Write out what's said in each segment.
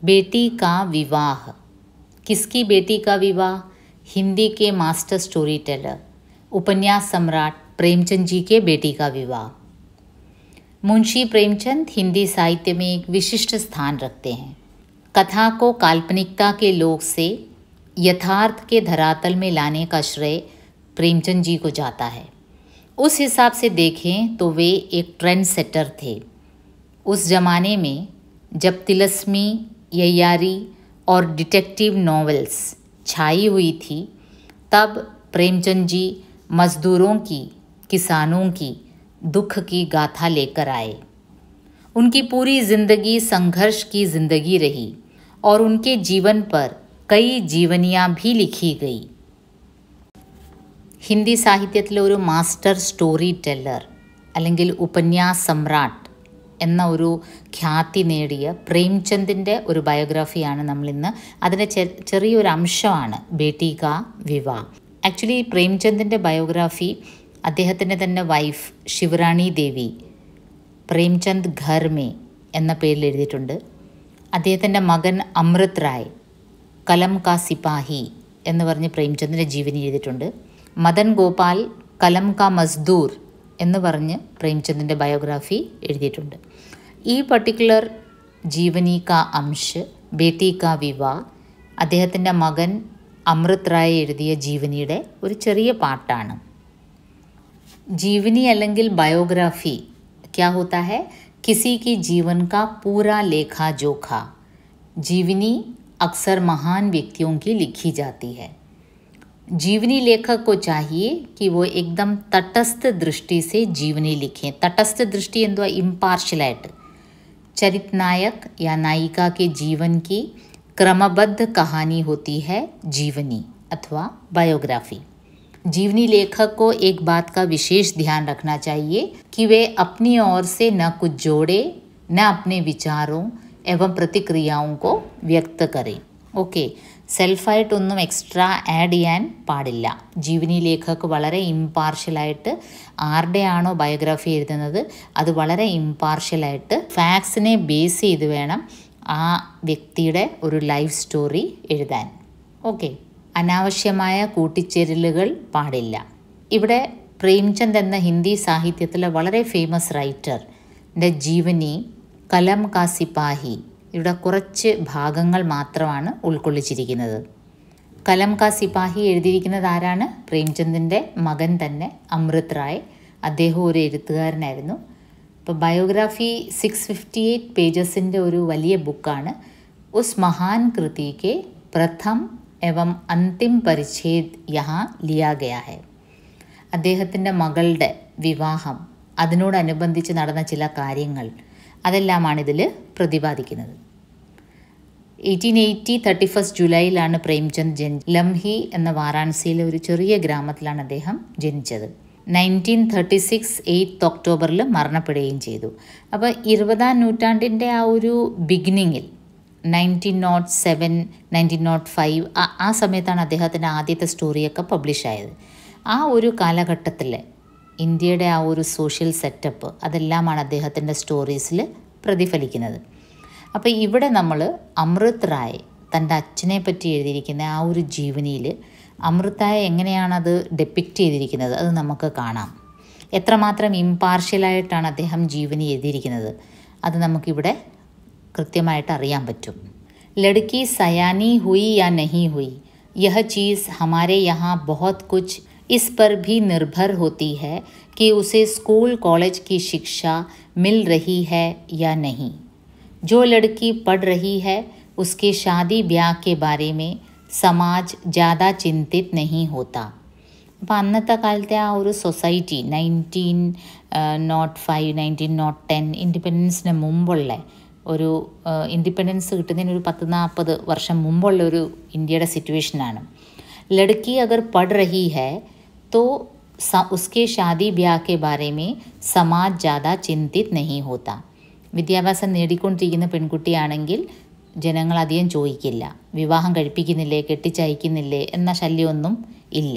बेटी का विवाह। किसकी बेटी का विवाह? हिंदी के मास्टर स्टोरी टेलर, उपन्यास सम्राट प्रेमचंद जी के बेटी का विवाह। मुंशी प्रेमचंद हिंदी साहित्य में एक विशिष्ट स्थान रखते हैं। कथा को काल्पनिकता के लोक से यथार्थ के धरातल में लाने का श्रेय प्रेमचंद जी को जाता है। उस हिसाब से देखें तो वे एक ट्रेंड सेटर थे। उस जमाने में जब तिलस्मी, यैयारी और डिटेक्टिव नॉवेल्स छाई हुई थी, तब प्रेमचंद जी मज़दूरों की, किसानों की दुख की गाथा लेकर आए। उनकी पूरी ज़िंदगी संघर्ष की ज़िंदगी रही और उनके जीवन पर कई जीवनियाँ भी लिखी गई। ഹിന്ദി സാഹിത്യത്തിലെ ഒരു മാസ്റ്റർ സ്റ്റോറി ടെല്ലർ അല്ലെങ്കിൽ ഉപന്യാസ് സമ്രാട്ട് എന്ന ഒരു ഖ്യാതി നേടിയ പ്രേംചന്ദിൻ്റെ ഒരു ബയോഗ്രാഫിയാണ് നമ്മളിന്ന്. അതിൻ്റെ ചെറിയൊരു അംശമാണ് ബേട്ടി കാ വിവാഹ്. ആക്ച്വലി പ്രേംചന്ദിൻ്റെ ബയോഗ്രാഫി അദ്ദേഹത്തിൻ്റെ തന്നെ വൈഫ് ശിവറാണി ദേവി പ്രേംചന്ദ് ഘർ മേ എന്ന പേരിൽ എഴുതിയിട്ടുണ്ട്. അദ്ദേഹത്തിൻ്റെ മകൻ അമൃത് റായ് കലം കാ സിപ്പാഹി എന്ന് പറഞ്ഞ് പ്രേംചന്ദിൻ്റെ ജീവനി എഴുതിയിട്ടുണ്ട്. മദൻ ഗോപാൽ കലം കാ മസ്ദൂർ എന്ന് പറഞ്ഞ് പ്രേംചന്ദിൻ്റെ ബയോഗ്രാഫി എഴുതിയിട്ടുണ്ട്. ഈ പർട്ടിക്കുലർ ജീവനി കാ അംശ് ബേട്ടി കാ വിവാഹ് അദ്ദേഹത്തിൻ്റെ മകൻ അമൃത് റായ് എഴുതിയ ജീവനിയുടെ ഒരു ചെറിയ പാട്ടാണ്. जीवनी അല്ലെങ്കിൽ बायोग्राफी क्या होता है? किसी की जीवन का पूरा लेखा जोखा. जीवनी अक्सर महान व्यक्तियों की लिखी जाती है. जीवनी लेखक को चाहिए कि वो एकदम तटस्थ दृष्टि से जीवनी लिखें. तटस्थ दृष्टि എന്തുവാ? इम्पार्शलाയിട്ട് चरित्र नायक या नायिका के जीवन की क्रमबद्ध कहानी होती है जीवनी अथवा बायोग्राफी. जीवनी लेखक को एक बात का विशेष ध्यान रखना चाहिए कि वे अपनी ओर से न कुछ जोड़े, न अपने विचारों एवं प्रतिक्रियाओं को व्यक्त करें. ഓക്കെ, സെൽഫായിട്ടൊന്നും എക്സ്ട്രാ ആഡ് ചെയ്യാൻ പാടില്ല. ജീവനി ലേഖക് വളരെ ഇമ്പാർഷ്യലായിട്ട് ആരുടെയാണോ ബയോഗ്രാഫി എഴുതുന്നത് അത് വളരെ ഇമ്പാർഷ്യലായിട്ട് ഫാക്ട്സിനെ ബേസ് ചെയ്ത് വേണം ആ വ്യക്തിയുടെ ഒരു ലൈഫ് സ്റ്റോറി എഴുതാൻ. ഓക്കെ, അനാവശ്യമായ കൂട്ടിച്ചേരലുകൾ പാടില്ല. ഇവിടെ പ്രേംചന്ദ് എന്ന ഹിന്ദി സാഹിത്യത്തിലെ വളരെ ഫേമസ് റൈറ്ററിൻ്റെ ജീവനി കലം കാ സിപ്പാഹി ഇവിടെ കുറച്ച് ഭാഗങ്ങൾ മാത്രമാണ് ഉൾക്കൊള്ളിച്ചിരിക്കുന്നത്. കലം കാ സിപ്പാഹി എഴുതിയിരിക്കുന്നത് ആരാണ്? പ്രേംചന്ദിൻ്റെ മകൻ തന്നെ അമൃത് റായ്. അദ്ദേഹം ഒരു എഴുത്തുകാരനായിരുന്നു. ഇപ്പോൾ ബയോഗ്രാഫി 658 പേജസിൻ്റെ ഒരു വലിയ ബുക്കാണ്. ഉസ് മഹാൻ കൃതി കെ പ്രഥം एवं अंतिम परिच्छेद यहाँ लिया गया है. അദ്ദേഹത്തിൻ്റെ മകളുടെ വിവാഹം, അതിനോടനുബന്ധിച്ച് നടന്ന ചില കാര്യങ്ങൾ, അതെല്ലാമാണിതിൽ പ്രതിപാദിക്കുന്നത്. 1880 31 ജൂലൈയിലാണ് പ്രേംചന്ദ് ലംഹി എന്ന വാരാണസിയിലെ ഒരു ചെറിയ ഗ്രാമത്തിലാണ് അദ്ദേഹം ജനിച്ചത്. 1936 8 ഒക്ടോബറിൽ മരണപ്പെടുകയും ചെയ്തു. അപ്പോൾ 20ാം നൂറ്റാണ്ടിൻ്റെ ആ ഒരു ബിഗിനിങ്ങിൽ 1907 1905 ആ സമയത്താണ് അദ്ദേഹത്തിൻ്റെ ആദ്യത്തെ സ്റ്റോറിയൊക്കെ പബ്ലിഷായത്. ആ ഒരു കാലഘട്ടത്തിൽ ഇന്ത്യയുടെ ആ ഒരു സോഷ്യൽ സെറ്റപ്പ് അതെല്ലാമാണ് അദ്ദേഹത്തിൻ്റെ സ്റ്റോറീസിൽ പ്രതിഫലിക്കുന്നത്. അപ്പോൾ ഇവിടെ നമ്മൾ അമൃത് റായ് തൻ്റെ അച്ഛനെ പറ്റി എഴുതിയിരിക്കുന്ന ആ ഒരു ജീവനിയിൽ അമൃത് റായ് എങ്ങനെയാണത് ഡെപ്പിക്റ്റ് ചെയ്തിരിക്കുന്നത് അത് നമുക്ക് കാണാം. എത്രമാത്രം ഇമ്പാർഷ്യലായിട്ടാണ് അദ്ദേഹം ജീവനി എഴുതിയിരിക്കുന്നത് അത് നമുക്കിവിടെ कृत्यमाയിട്ട് അറിയാൻ പറ്റും. लड़की सयानी हुई या नहीं हुई, यह चीज़ हमारे यहाँ बहुत कुछ इस पर भी निर्भर होती है कि उसे स्कूल कॉलेज की शिक्षा मिल रही है या नहीं. जो लड़की पढ़ रही है उसके शादी ब्याह के बारे में समाज ज़्यादा चिंतित नहीं होता. അപ്പോൾ അന്നത്തെ കാലത്തെ ആ ഒരു സൊസൈറ്റി 1905 1910 ഇൻഡിപെൻഡൻസിന് മുമ്പുള്ള ഒരു ഇൻഡിപെൻഡൻസ് കിട്ടുന്നതിന് ഒരു 10-40 വർഷം മുമ്പുള്ള ഒരു ഇന്ത്യയുടെ സിറ്റുവേഷനാണ്. ലड़की अगर पढ़ रही है तो उसके शादी ब्याह के बारे में समाज ज़्यादा चिंतित नहीं होता. വിദ്യാഭ്യാസം നേടിക്കൊണ്ടിരിക്കുന്ന പെൺകുട്ടിയാണെങ്കിൽ ജനങ്ങൾ അധികം ചോദിക്കില്ല, വിവാഹം കഴിപ്പിക്കുന്നില്ലേ, കെട്ടിച്ചയക്കുന്നില്ലേ എന്ന ശല്യമൊന്നും ഇല്ല.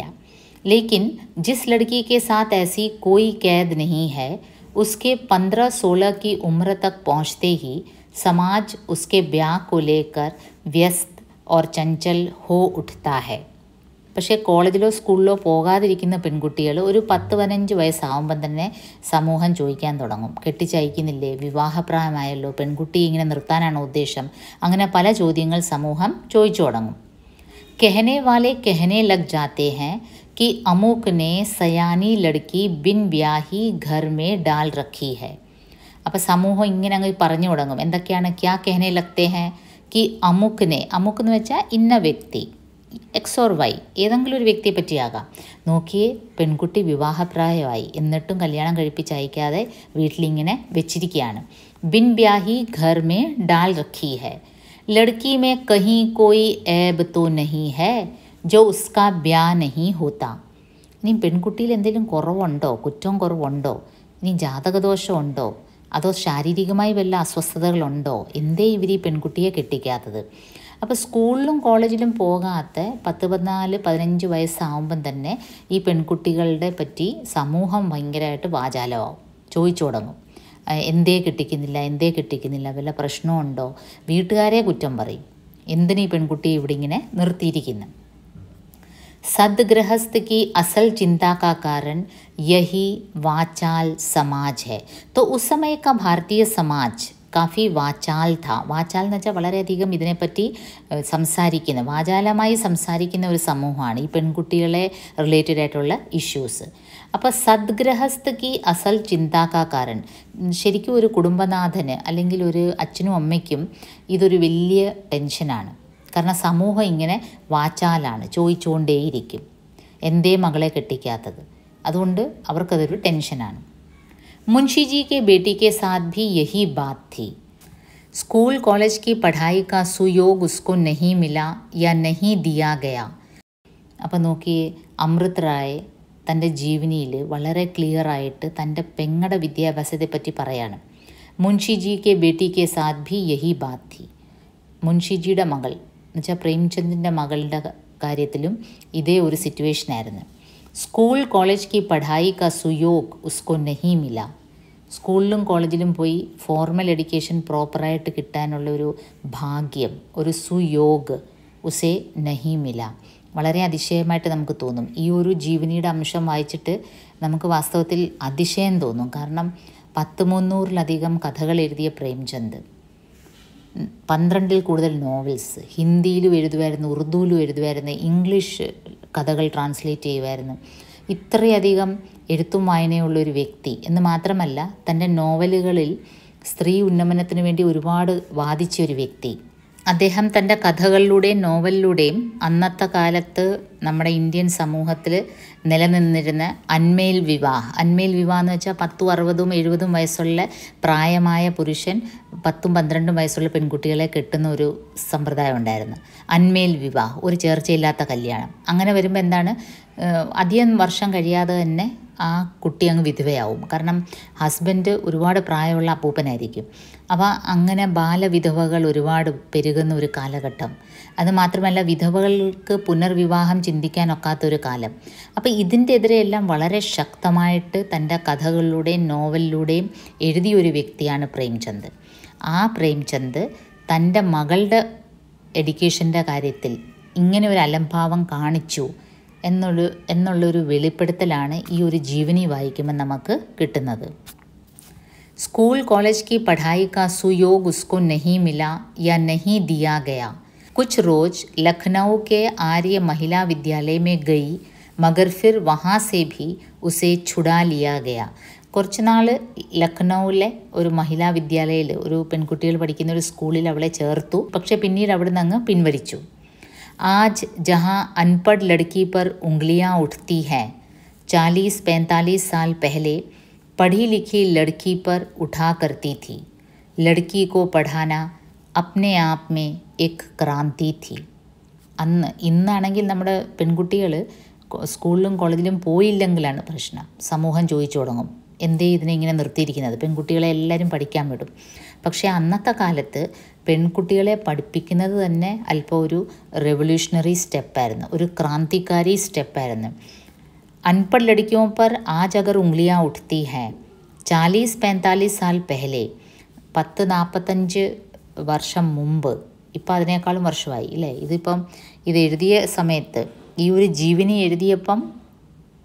लेकिन जिस लड़की के साथ ऐसी कोई कैद नहीं है, उसके 15-16 की उम्र तक पहुंचते ही समाज उसके ब्याह को लेकर व्यस्त और चंचल हो उठता है. പക്ഷേ കോളേജിലോ സ്കൂളിലോ പോകാതിരിക്കുന്ന പെൺകുട്ടികൾ ഒരു 10-15 വയസ്സാവുമ്പം തന്നെ സമൂഹം ചോദിക്കാൻ തുടങ്ങും, കെട്ടിച്ചയക്കുന്നില്ലേ, വിവാഹപ്രായമായല്ലോ, പെൺകുട്ടി ഇങ്ങനെ നിർത്താനാണോ ഉദ്ദേശം, അങ്ങനെ പല ചോദ്യങ്ങൾ സമൂഹം ചോദിച്ചു തുടങ്ങും. कहने वाले कहने लग जाते हैं कि अमुक ने सयानी लड़की बिन ब्याही घर में डाल रखी है. അപ്പോൾ സമൂഹം ഇങ്ങനെ അങ്ങ് പറഞ്ഞു തുടങ്ങും. എന്തൊക്കെയാണ്? ക്യാ कहने लगते हैं कि അമുക് ने, അമുക് എന്ന് വെച്ചാൽ ഇന്ന വ്യക്തി, എക്സ് ഓർ വൈ, ഏതെങ്കിലും ഒരു വ്യക്തിയെ പറ്റിയാകാം. നോക്കിയേ, പെൺകുട്ടി വിവാഹപ്രായമായി, എന്നിട്ടും കല്യാണം കഴിപ്പിച്ചയക്കാതെ വീട്ടിലിങ്ങനെ വെച്ചിരിക്കുകയാണ്. ബിൻ ബ്യാഹി ഘർ മേ ഡാൽ റഖി ഹൈ, ലड़की में कहीं कोई ऐब तो नहीं है जो उसका ब्याह नहीं होता. ഇനി പെൺകുട്ടിയിൽ എന്തെങ്കിലും കുറവുണ്ടോ, കുറ്റവും കുറവുണ്ടോ, ഇനി ജാതകദോഷമുണ്ടോ, അതോ ശാരീരികമായി വല്ല അസ്വസ്ഥതകളുണ്ടോ, എന്തേ ഇവർ ഈ പെൺകുട്ടിയെ കെട്ടിക്കാത്തത്? അപ്പോൾ സ്കൂളിലും കോളേജിലും പോകാത്ത 10-14-15 വയസ്സാവുമ്പം തന്നെ ഈ പെൺകുട്ടികളുടെ പറ്റി സമൂഹം ഭയങ്കരമായിട്ട് വാചാലമാവും, ചോദിച്ചു തുടങ്ങും. എന്തേ കെട്ടിക്കുന്നില്ല, വല്ല പ്രശ്നമുണ്ടോ, വീട്ടുകാരെ കുറ്റം പറയും, എന്തിനീ പെൺകുട്ടിയെ ഇവിടെ ഇങ്ങനെ നിർത്തിയിരിക്കുന്നു. सदगृहस्थ की असल चिंता का कारण यही वाचाल समाज है. तो उस समय का भारतीय समाज കാഫി വാചാൽ था. വാചാൽ എന്ന് വെച്ചാൽ വളരെയധികം ഇതിനെപ്പറ്റി സംസാരിക്കുന്ന, വാചാലമായി സംസാരിക്കുന്ന ഒരു സമൂഹമാണ് ഈ പെൺകുട്ടികളെ റിലേറ്റഡ് ആയിട്ടുള്ള ഇഷ്യൂസ്. അപ്പോൾ സദ്ഗ്രഹസ്ഥക്ക് അസൽ ചിന്താക്കാരൻ, ശരിക്കും ഒരു കുടുംബനാഥന് അല്ലെങ്കിൽ ഒരു അച്ഛനും അമ്മയ്ക്കും ഇതൊരു വലിയ ടെൻഷനാണ്. കാരണം സമൂഹം ഇങ്ങനെ വാചാലാണ്, ചോദിച്ചുകൊണ്ടേയിരിക്കും എന്തേ മകളെ കെട്ടിക്കാത്തത്. അതുകൊണ്ട് അവർക്കതൊരു ടെൻഷനാണ്. मुंशी जी के बेटी के साथ भी यही बात थी. स्कूल कॉलेज की पढ़ाई का सुयोग उसको नहीं मिला या नहीं दिया गया. അപ്പം നോക്കിയേ, അമൃത് റായ് തൻ്റെ ജീവനിയിൽ വളരെ ക്ലിയറായിട്ട് തൻ്റെ പെങ്ങളുടെ വിദ്യാഭ്യാസത്തെപ്പറ്റി പറയാണ്. മുൻഷി ജി കെ ബേട്ടി കെ സാത്ത് ഭി യഹി ബാത് ഥി. മുൻഷിജിയുടെ മകൾ എന്നുവെച്ചാൽ പ്രേംചന്ദിൻ്റെ മകളുടെ കാര്യത്തിലും ഇതേ ഒരു സിറ്റുവേഷനായിരുന്നു. സ്കൂൾ കോളേജ് की पढ़ाई का सुयोग उसको नहीं मिला. സ്കൂളിലും കോളേജിലും പോയി ഫോർമൽ എഡ്യൂക്കേഷൻ പ്രോപ്പറായിട്ട് കിട്ടാനുള്ളൊരു ഭാഗ്യം, ഒരു സുയോഗ് ഉസേ നഹി മില. വളരെ അതിശയമായിട്ട് നമുക്ക് തോന്നും. ഈ ഒരു ജീവനിയുടെ അംശം വായിച്ചിട്ട് നമുക്ക് വാസ്തവത്തിൽ അതിശയം തോന്നും. കാരണം 300-ലധികം കഥകൾ എഴുതിയ പ്രേംചന്ദ്, 12-ൽ കൂടുതൽ നോവൽസ്, ഹിന്ദിയിലും എഴുതുമായിരുന്നു, ഉറുദുവിലും എഴുതുമായിരുന്നു, ഇംഗ്ലീഷ് കഥകൾ ട്രാൻസ്ലേറ്റ് ചെയ്യുമായിരുന്നു. ഇത്രയധികം എഴുത്തും വായനയുള്ളൊരു വ്യക്തി എന്ന് മാത്രമല്ല, തൻ്റെ നോവലുകളിൽ സ്ത്രീ ഉന്നമനത്തിന് വേണ്ടി ഒരുപാട് വാദിച്ച ഒരു വ്യക്തി. അദ്ദേഹം തൻ്റെ കഥകളിലൂടെയും നോവലിലൂടെയും അന്നത്തെ കാലത്ത് നമ്മുടെ ഇന്ത്യൻ സമൂഹത്തിൽ നിലനിന്നിരുന്ന അന്മേൽ വിവാഹ് എന്ന് വെച്ചാൽ 10-60-70 വയസ്സുള്ള പ്രായമായ പുരുഷൻ 10-12 വയസ്സുള്ള പെൺകുട്ടികളെ കെട്ടുന്ന ഒരു സമ്പ്രദായം ഉണ്ടായിരുന്നു. അന്മേൽ വിവാഹ്, ഒരു ചേർച്ചയില്ലാത്ത കല്യാണം. അങ്ങനെ വരുമ്പോൾ എന്താണ്, അധികം വർഷം കഴിയാതെ തന്നെ ആ കുട്ടി അങ്ങ് വിധവയാവും. കാരണം ഹസ്ബൻഡ് ഒരുപാട് പ്രായമുള്ള അപ്പൂപ്പനായിരിക്കും. അപ്പോൾ അങ്ങനെ ബാലവിധവകൾ ഒരുപാട് പെരുകുന്ന ഒരു കാലഘട്ടം. അതുമാത്രമല്ല, വിധവകൾക്ക് പുനർവിവാഹം ചിന്തിക്കാനൊക്കാത്തൊരു കാലം. അപ്പോൾ ഇതിൻ്റെ എതിരെയെല്ലാം വളരെ ശക്തമായിട്ട് തൻ്റെ കഥകളിലൂടെയും നോവലിലൂടെയും എഴുതിയൊരു വ്യക്തിയാണ് പ്രേംചന്ദ്. ആ പ്രേംചന്ദ് തൻ്റെ മകളുടെ എഡ്യൂക്കേഷൻ്റെ കാര്യത്തിൽ ഇങ്ങനെ ഒരു അലംഭാവം കാണിച്ചു എന്നുള്ളൊരു വെളിപ്പെടുത്തലാണ് ഈ ഒരു ജീവനി വായിക്കുമ്പോൾ നമുക്ക് കിട്ടുന്നത്. स्कूल कॉलेज की पढ़ाई का सुयोग उसको नहीं मिला या नहीं दिया गया. कुछ रोज लखनऊ के आर्य महिला विद्यालय में गई, मगर फिर वहाँ से भी उसे छुड़ा लिया गया. കുറച്ച് നാൾ ലഖ്നൗവിലെ ഒരു മഹിളാ വിദ്യാലയയിൽ, ഒരു പെൺകുട്ടികൾ പഠിക്കുന്ന ഒരു സ്കൂളിൽ അവളെ ചേർത്തു. പക്ഷേ പിന്നീട് അവിടെ നിന്ന് അങ്ങ് പിൻവലിച്ചു. आज जहाँ अनपढ़ लड़की पर उंगलियाँ उठती हैं, 40-45 साल पहले पढ़ी लिखी लड़की पर उठा करती थी. लड़की को पढ़ाना अपने आप में एक क्रांति थी. ഇന്നാണെങ്കിൽ നമ്മുടെ പെൺകുട്ടികൾ സ്കൂളിലും കോളേജിലും പോയില്ലെങ്കിലാണ് പ്രശ്നം. സമൂഹം ചോദിച്ചു തുടങ്ങും, എന്തേ ഇതിനെ ഇങ്ങനെ നിർത്തിയിരിക്കുന്നത്, പെൺകുട്ടികളെ എല്ലാവരും പഠിക്കാൻ വിടും. പക്ഷേ അന്നത്തെ കാലത്ത് പെൺകുട്ടികളെ പഠിപ്പിക്കുന്നത് തന്നെ അല്പം ഒരു റെവല്യൂഷണറി സ്റ്റെപ്പായിരുന്നു, ഒരു ക്രാന്തികാരി സ്റ്റെപ്പായിരുന്നു. अनपढ़ लड़कियों पर आज अगर उंगलियां उठती हैं 40-45 साल पहले 10-45 വർഷം മുമ്പ്, ഇപ്പം അതിനേക്കാളും വർഷമായി അല്ലേ, ഇതിപ്പം ഇത് എഴുതിയ സമയത്ത് ഈ ഒരു ജീവനി എഴുതിയപ്പം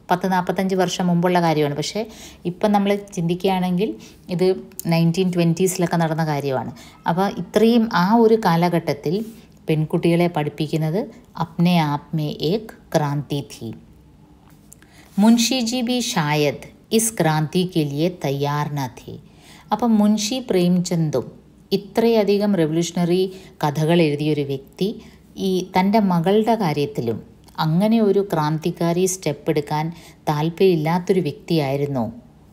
10-45 വർഷം മുമ്പുള്ള കാര്യമാണ്. പക്ഷേ ഇപ്പം നമ്മൾ ചിന്തിക്കുകയാണെങ്കിൽ ഇത് 1920s നടന്ന കാര്യമാണ്. അപ്പോൾ ഇത്രയും ആ ഒരു കാലഘട്ടത്തിൽ പെൺകുട്ടികളെ പഠിപ്പിക്കുന്നത് അപ്നെ ആപ് മേ ഏക് ക്രാന്തി थी. മുൻഷി ജി भी शायद इस क्रांति के लिए तैयार न थे. അപ്പം മുൻഷി പ്രേംചന്ദും ഇത്രയധികം റെവല്യൂഷണറി കഥകൾ എഴുതിയൊരു വ്യക്തി ഈ തൻ്റെ മകളുടെ കാര്യത്തിലും അങ്ങനെ ഒരു ക്രാന്തികാരി സ്റ്റെപ്പ് എടുക്കാൻ താല്പര്യമില്ലാത്തൊരു വ്യക്തിയായിരുന്നു.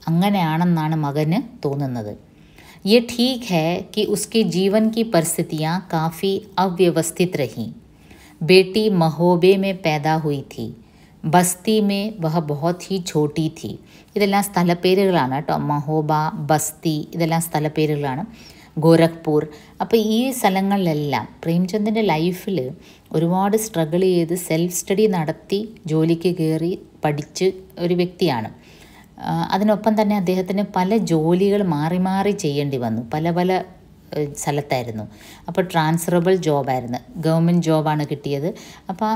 അങ്ങനെയാണെന്നാണ് മകന് തോന്നുന്നത്. ये ठीक है कि उसके जीवन की परिस्थितियाँ काफ़ी अव्यवस्थित रहीं. बेटी महोबे में पैदा हुई थी. बस्ती में वह बहुत ही छोटी थी. ഇതെല്ലാം സ്ഥലപ്പേരുകളാണ് കേട്ടോ. മഹോബ, ബസ്തി ഇതെല്ലാം സ്ഥലപ്പേരുകളാണ്. ഗോരഖ്പൂർ. അപ്പോൾ ഈ സ്ഥലങ്ങളിലെല്ലാം പ്രേംചന്ദിൻ്റെ ലൈഫിൽ ഒരുപാട് സ്ട്രഗിൾ ചെയ്ത് സെൽഫ് സ്റ്റഡി നടത്തി ജോലിക്ക് കയറി പഠിച്ച് ഒരു വ്യക്തിയാണ്. അതിനൊപ്പം തന്നെ അദ്ദേഹത്തിന് പല ജോലികൾ മാറി മാറി ചെയ്യേണ്ടി വന്നു. പല പല സ്ഥലത്തായിരുന്നു. അപ്പോൾ ട്രാൻസ്ഫറബിൾ ജോബായിരുന്നു, ഗവൺമെൻറ് ജോബാണ് കിട്ടിയത്. അപ്പോൾ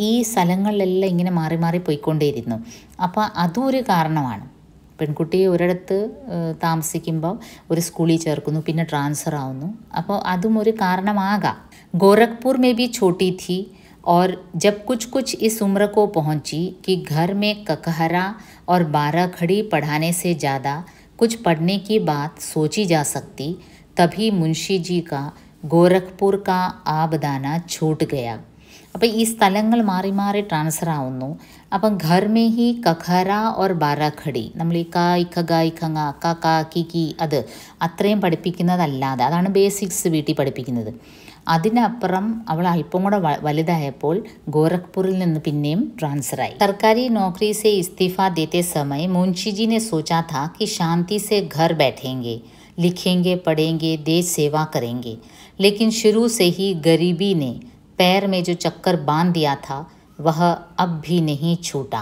ഈ സ്ഥലങ്ങളിലെല്ലാം ഇങ്ങനെ മാറി മാറി പോയിക്കൊണ്ടേയിരുന്നു. അപ്പോൾ അതും ഒരു കാരണമാണ്. പെൺകുട്ടിയെ ഒരിടത്ത് താമസിക്കുമ്പോൾ ഒരു സ്കൂളിൽ ചേർക്കുന്നു, പിന്നെ ട്രാൻസ്ഫർ ആവുന്നു. അപ്പോൾ അതും ഒരു കാരണമാകാം. गोरखपुर में भी छोटी थी और जब कुछ कुछ इस उम्र को पहुंची कि घर में ककहरा और 12 खड़ी पढ़ाने से ज़्यादा कुछ पढ़ने की बात सोची जा सकती, तभी मुंशी जी का गोरखपुर का आबदाना छूट गया. അപ്പോൾ ഈ സ്ഥലങ്ങൾ മാറി മാറി ട്രാൻസ്ഫർ ആവുന്നു. അപ്പം ഘർ മേ ഹി കഖര ഓർ ബാരാഖടി, നമ്മൾ ഈ കാ ഇഖ ഇഖങ്ങ ക കാ കി കി അത് അത്രയും പഠിപ്പിക്കുന്നതല്ലാതെ, അതാണ് ബേസിക്സ് വീട്ടിൽ പഠിപ്പിക്കുന്നത്. അതിനപ്പുറം അവൾ അല്പം കൂടെ വലുതായപ്പോൾ ഗോരഖ്പൂരിൽ നിന്ന് പിന്നെയും ട്രാൻസ്ഫറായി. സർക്കാരി नौकरी से इस्तीफा देते समय मुंशी जी ने सोचा था कि शांति से घर बैठेंगे, लिखेंगे, पढ़ेंगे, देश सेवा करेंगे. लेकिन शुरू से ही गरीबी ने पैर में जो चक्कर बांध दिया था वह अब भी नहीं छूटा.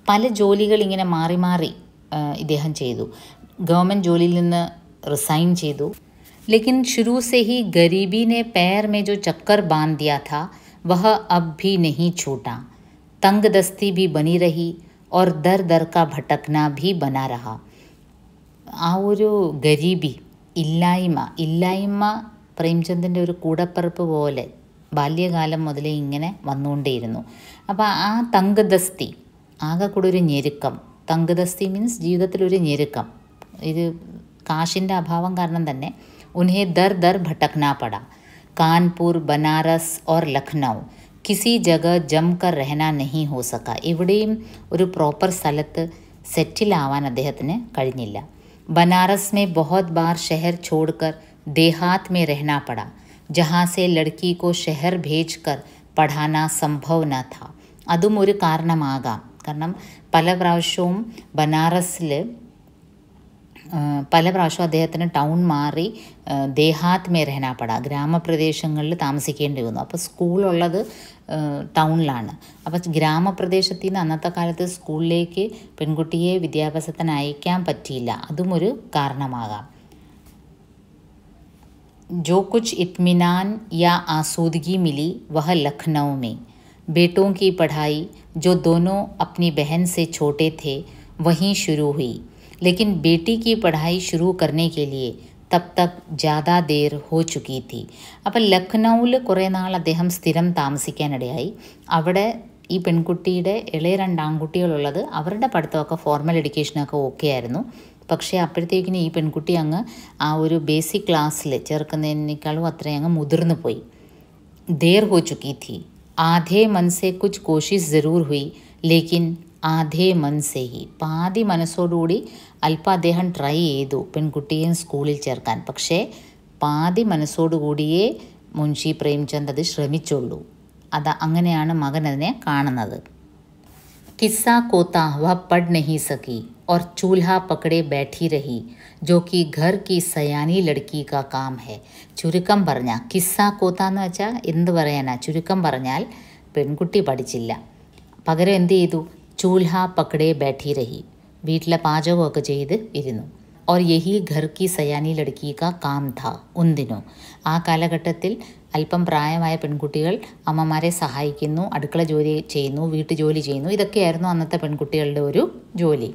പല ജോലികൾ ഇങ്ങനെ മാറി മാറി ഇദ്ദേഹം ചെയ്തു. ഗവൺമെൻറ് ജോലിയിൽ നിന്ന് റിസൈൻ ചെയ്തു. लेकिन शुरू से ही गरीबी ने पैर में जो चक्कर बांध दिया था वह अब भी नहीं छूटा. तंग दस्ती भी बनी रही और दर दर का भटकना भी बना रहा. ആ ഒരു ഗരീബി, ഇല്ലായ്മ പ്രേംചന്ദിൻ്റെ ഒരു കൂടപ്പിറപ്പ് പോലെ ബാല്യകാലം മുതലേ ഇങ്ങനെ വന്നുകൊണ്ടേയിരുന്നു. അപ്പോൾ ആ തങ്കദസ്തി, ആകെ കൂടെ ഒരു ഞെരുക്കം. തങ്കദസ്തി മീൻസ് ജീവിതത്തിലൊരു ഞെരുക്കം. ഇത് കാശിൻ്റെ അഭാവം കാരണം തന്നെ उन्हें दर दर भटकना पड़ा. कानपुर, बनारस और लखनऊ किसी जगह जमकर रहना नहीं हो सका. എവിടെയും ഒരു പ്രോപ്പർ സ്ഥലത്ത് സെറ്റിലാവാൻ അദ്ദേഹത്തിന് കഴിഞ്ഞില്ല. बनारस में बहुत बार शहर छोड़कर देहात में रहना पड़ा, जहाँ से लड़की को शहर भेजकर പഠാനാ സംഭവ ന था. അതും ഒരു കാരണമാകാം. കാരണം പല പ്രാവശ്യവും പല പ്രാവശ്യം അദ്ദേഹത്തിന് ടൗൺ മാറി ദേഹാത് മേ രഹനാപട, ഗ്രാമപ്രദേശങ്ങളിൽ താമസിക്കേണ്ടി വന്നു. അപ്പോൾ സ്കൂളുള്ളത് ടൗണിലാണ്. അപ്പോൾ ഗ്രാമപ്രദേശത്തിൽ നിന്ന് അന്നത്തെ കാലത്ത് സ്കൂളിലേക്ക് പെൺകുട്ടിയെ വിദ്യാഭ്യാസത്തിന് അയക്കാൻ പറ്റിയില്ല. അതും ഒരു കാരണമാകാം. जो कुछ इत्मीनान या आसूदगी मिली वह लखनऊ में. बेटों की पढ़ाई जो दोनों अपनी बहन से छोटे थे वहीं शुरू हुई. लेकिन बेटी की पढ़ाई शुरू करने के लिए तब तक ज़्यादा देर हो चुकी थी. അപ്പോൾ ലഖ്നൗവിൽ കുറേ നാൾ അദ്ദേഹം സ്ഥിരം താമസിക്കാനിടയായി. അവിടെ ഈ പെൺകുട്ടിയുടെ ഇളയ 2 ആൺകുട്ടികളുള്ളത്, അവരുടെ പഠിത്തമൊക്കെ ഫോർമൽ എഡ്യൂക്കേഷനൊക്കെ ഓക്കെ ആയിരുന്നു. പക്ഷേ അപ്പോഴത്തേക്കിന് ഈ പെൺകുട്ടി അങ്ങ് ആ ഒരു ബേസിക് ക്ലാസ്സിൽ ചേർക്കുന്നതിനേക്കാളും അത്രയും അങ്ങ് മുതിർന്നു പോയി. देर हो चुकी थी. आधे मन से कुछ कोशिश ज़रूर हुई लेकिन ആധേ മനസ്സേഹി, പാതി മനസ്സോടുകൂടി അല്പം അദ്ദേഹം ട്രൈ ചെയ്തു പെൺകുട്ടിയെ സ്കൂളിൽ ചേർക്കാൻ. പക്ഷേ പാതി മനസ്സോടുകൂടിയേ മുൻഷി പ്രേംചന്ദ് അത് ശ്രമിച്ചുള്ളൂ. അങ്ങനെയാണ് മകൻ അതിനെ കാണുന്നത്. किस्सा कोता वह पढ़ नहीं सकी और चूल्हा पकड़े बैठी रही जो कि घर की सयानी लड़की का काम है. ചുരുക്കം പറഞ്ഞാൽ കിസ്സ കോത്ത എന്ന് വെച്ചാൽ എന്ത് പറയാനാ, ചുരുക്കം പറഞ്ഞാൽ പെൺകുട്ടി പഠിച്ചില്ല. പകരം എന്ത് ചെയ്തു, ചൂൽഹ പക്കടെ बैठी रही, വീട്ടിലെ പാചകമൊക്കെ ചെയ്ത് ഇരുന്നു. और यही घर की सयानी लड़की का काम था उन दिनों. ആ കാലഘട്ടത്തിൽ അല്പം പ്രായമായ പെൺകുട്ടികൾ അമ്മമാരെ സഹായിക്കുന്നു, അടുക്കള ജോലി ചെയ്യുന്നു, വീട്ടുജോലി ചെയ്യുന്നു. ഇതൊക്കെയായിരുന്നു അന്നത്തെ പെൺകുട്ടികളുടെ ഒരു ജോലി.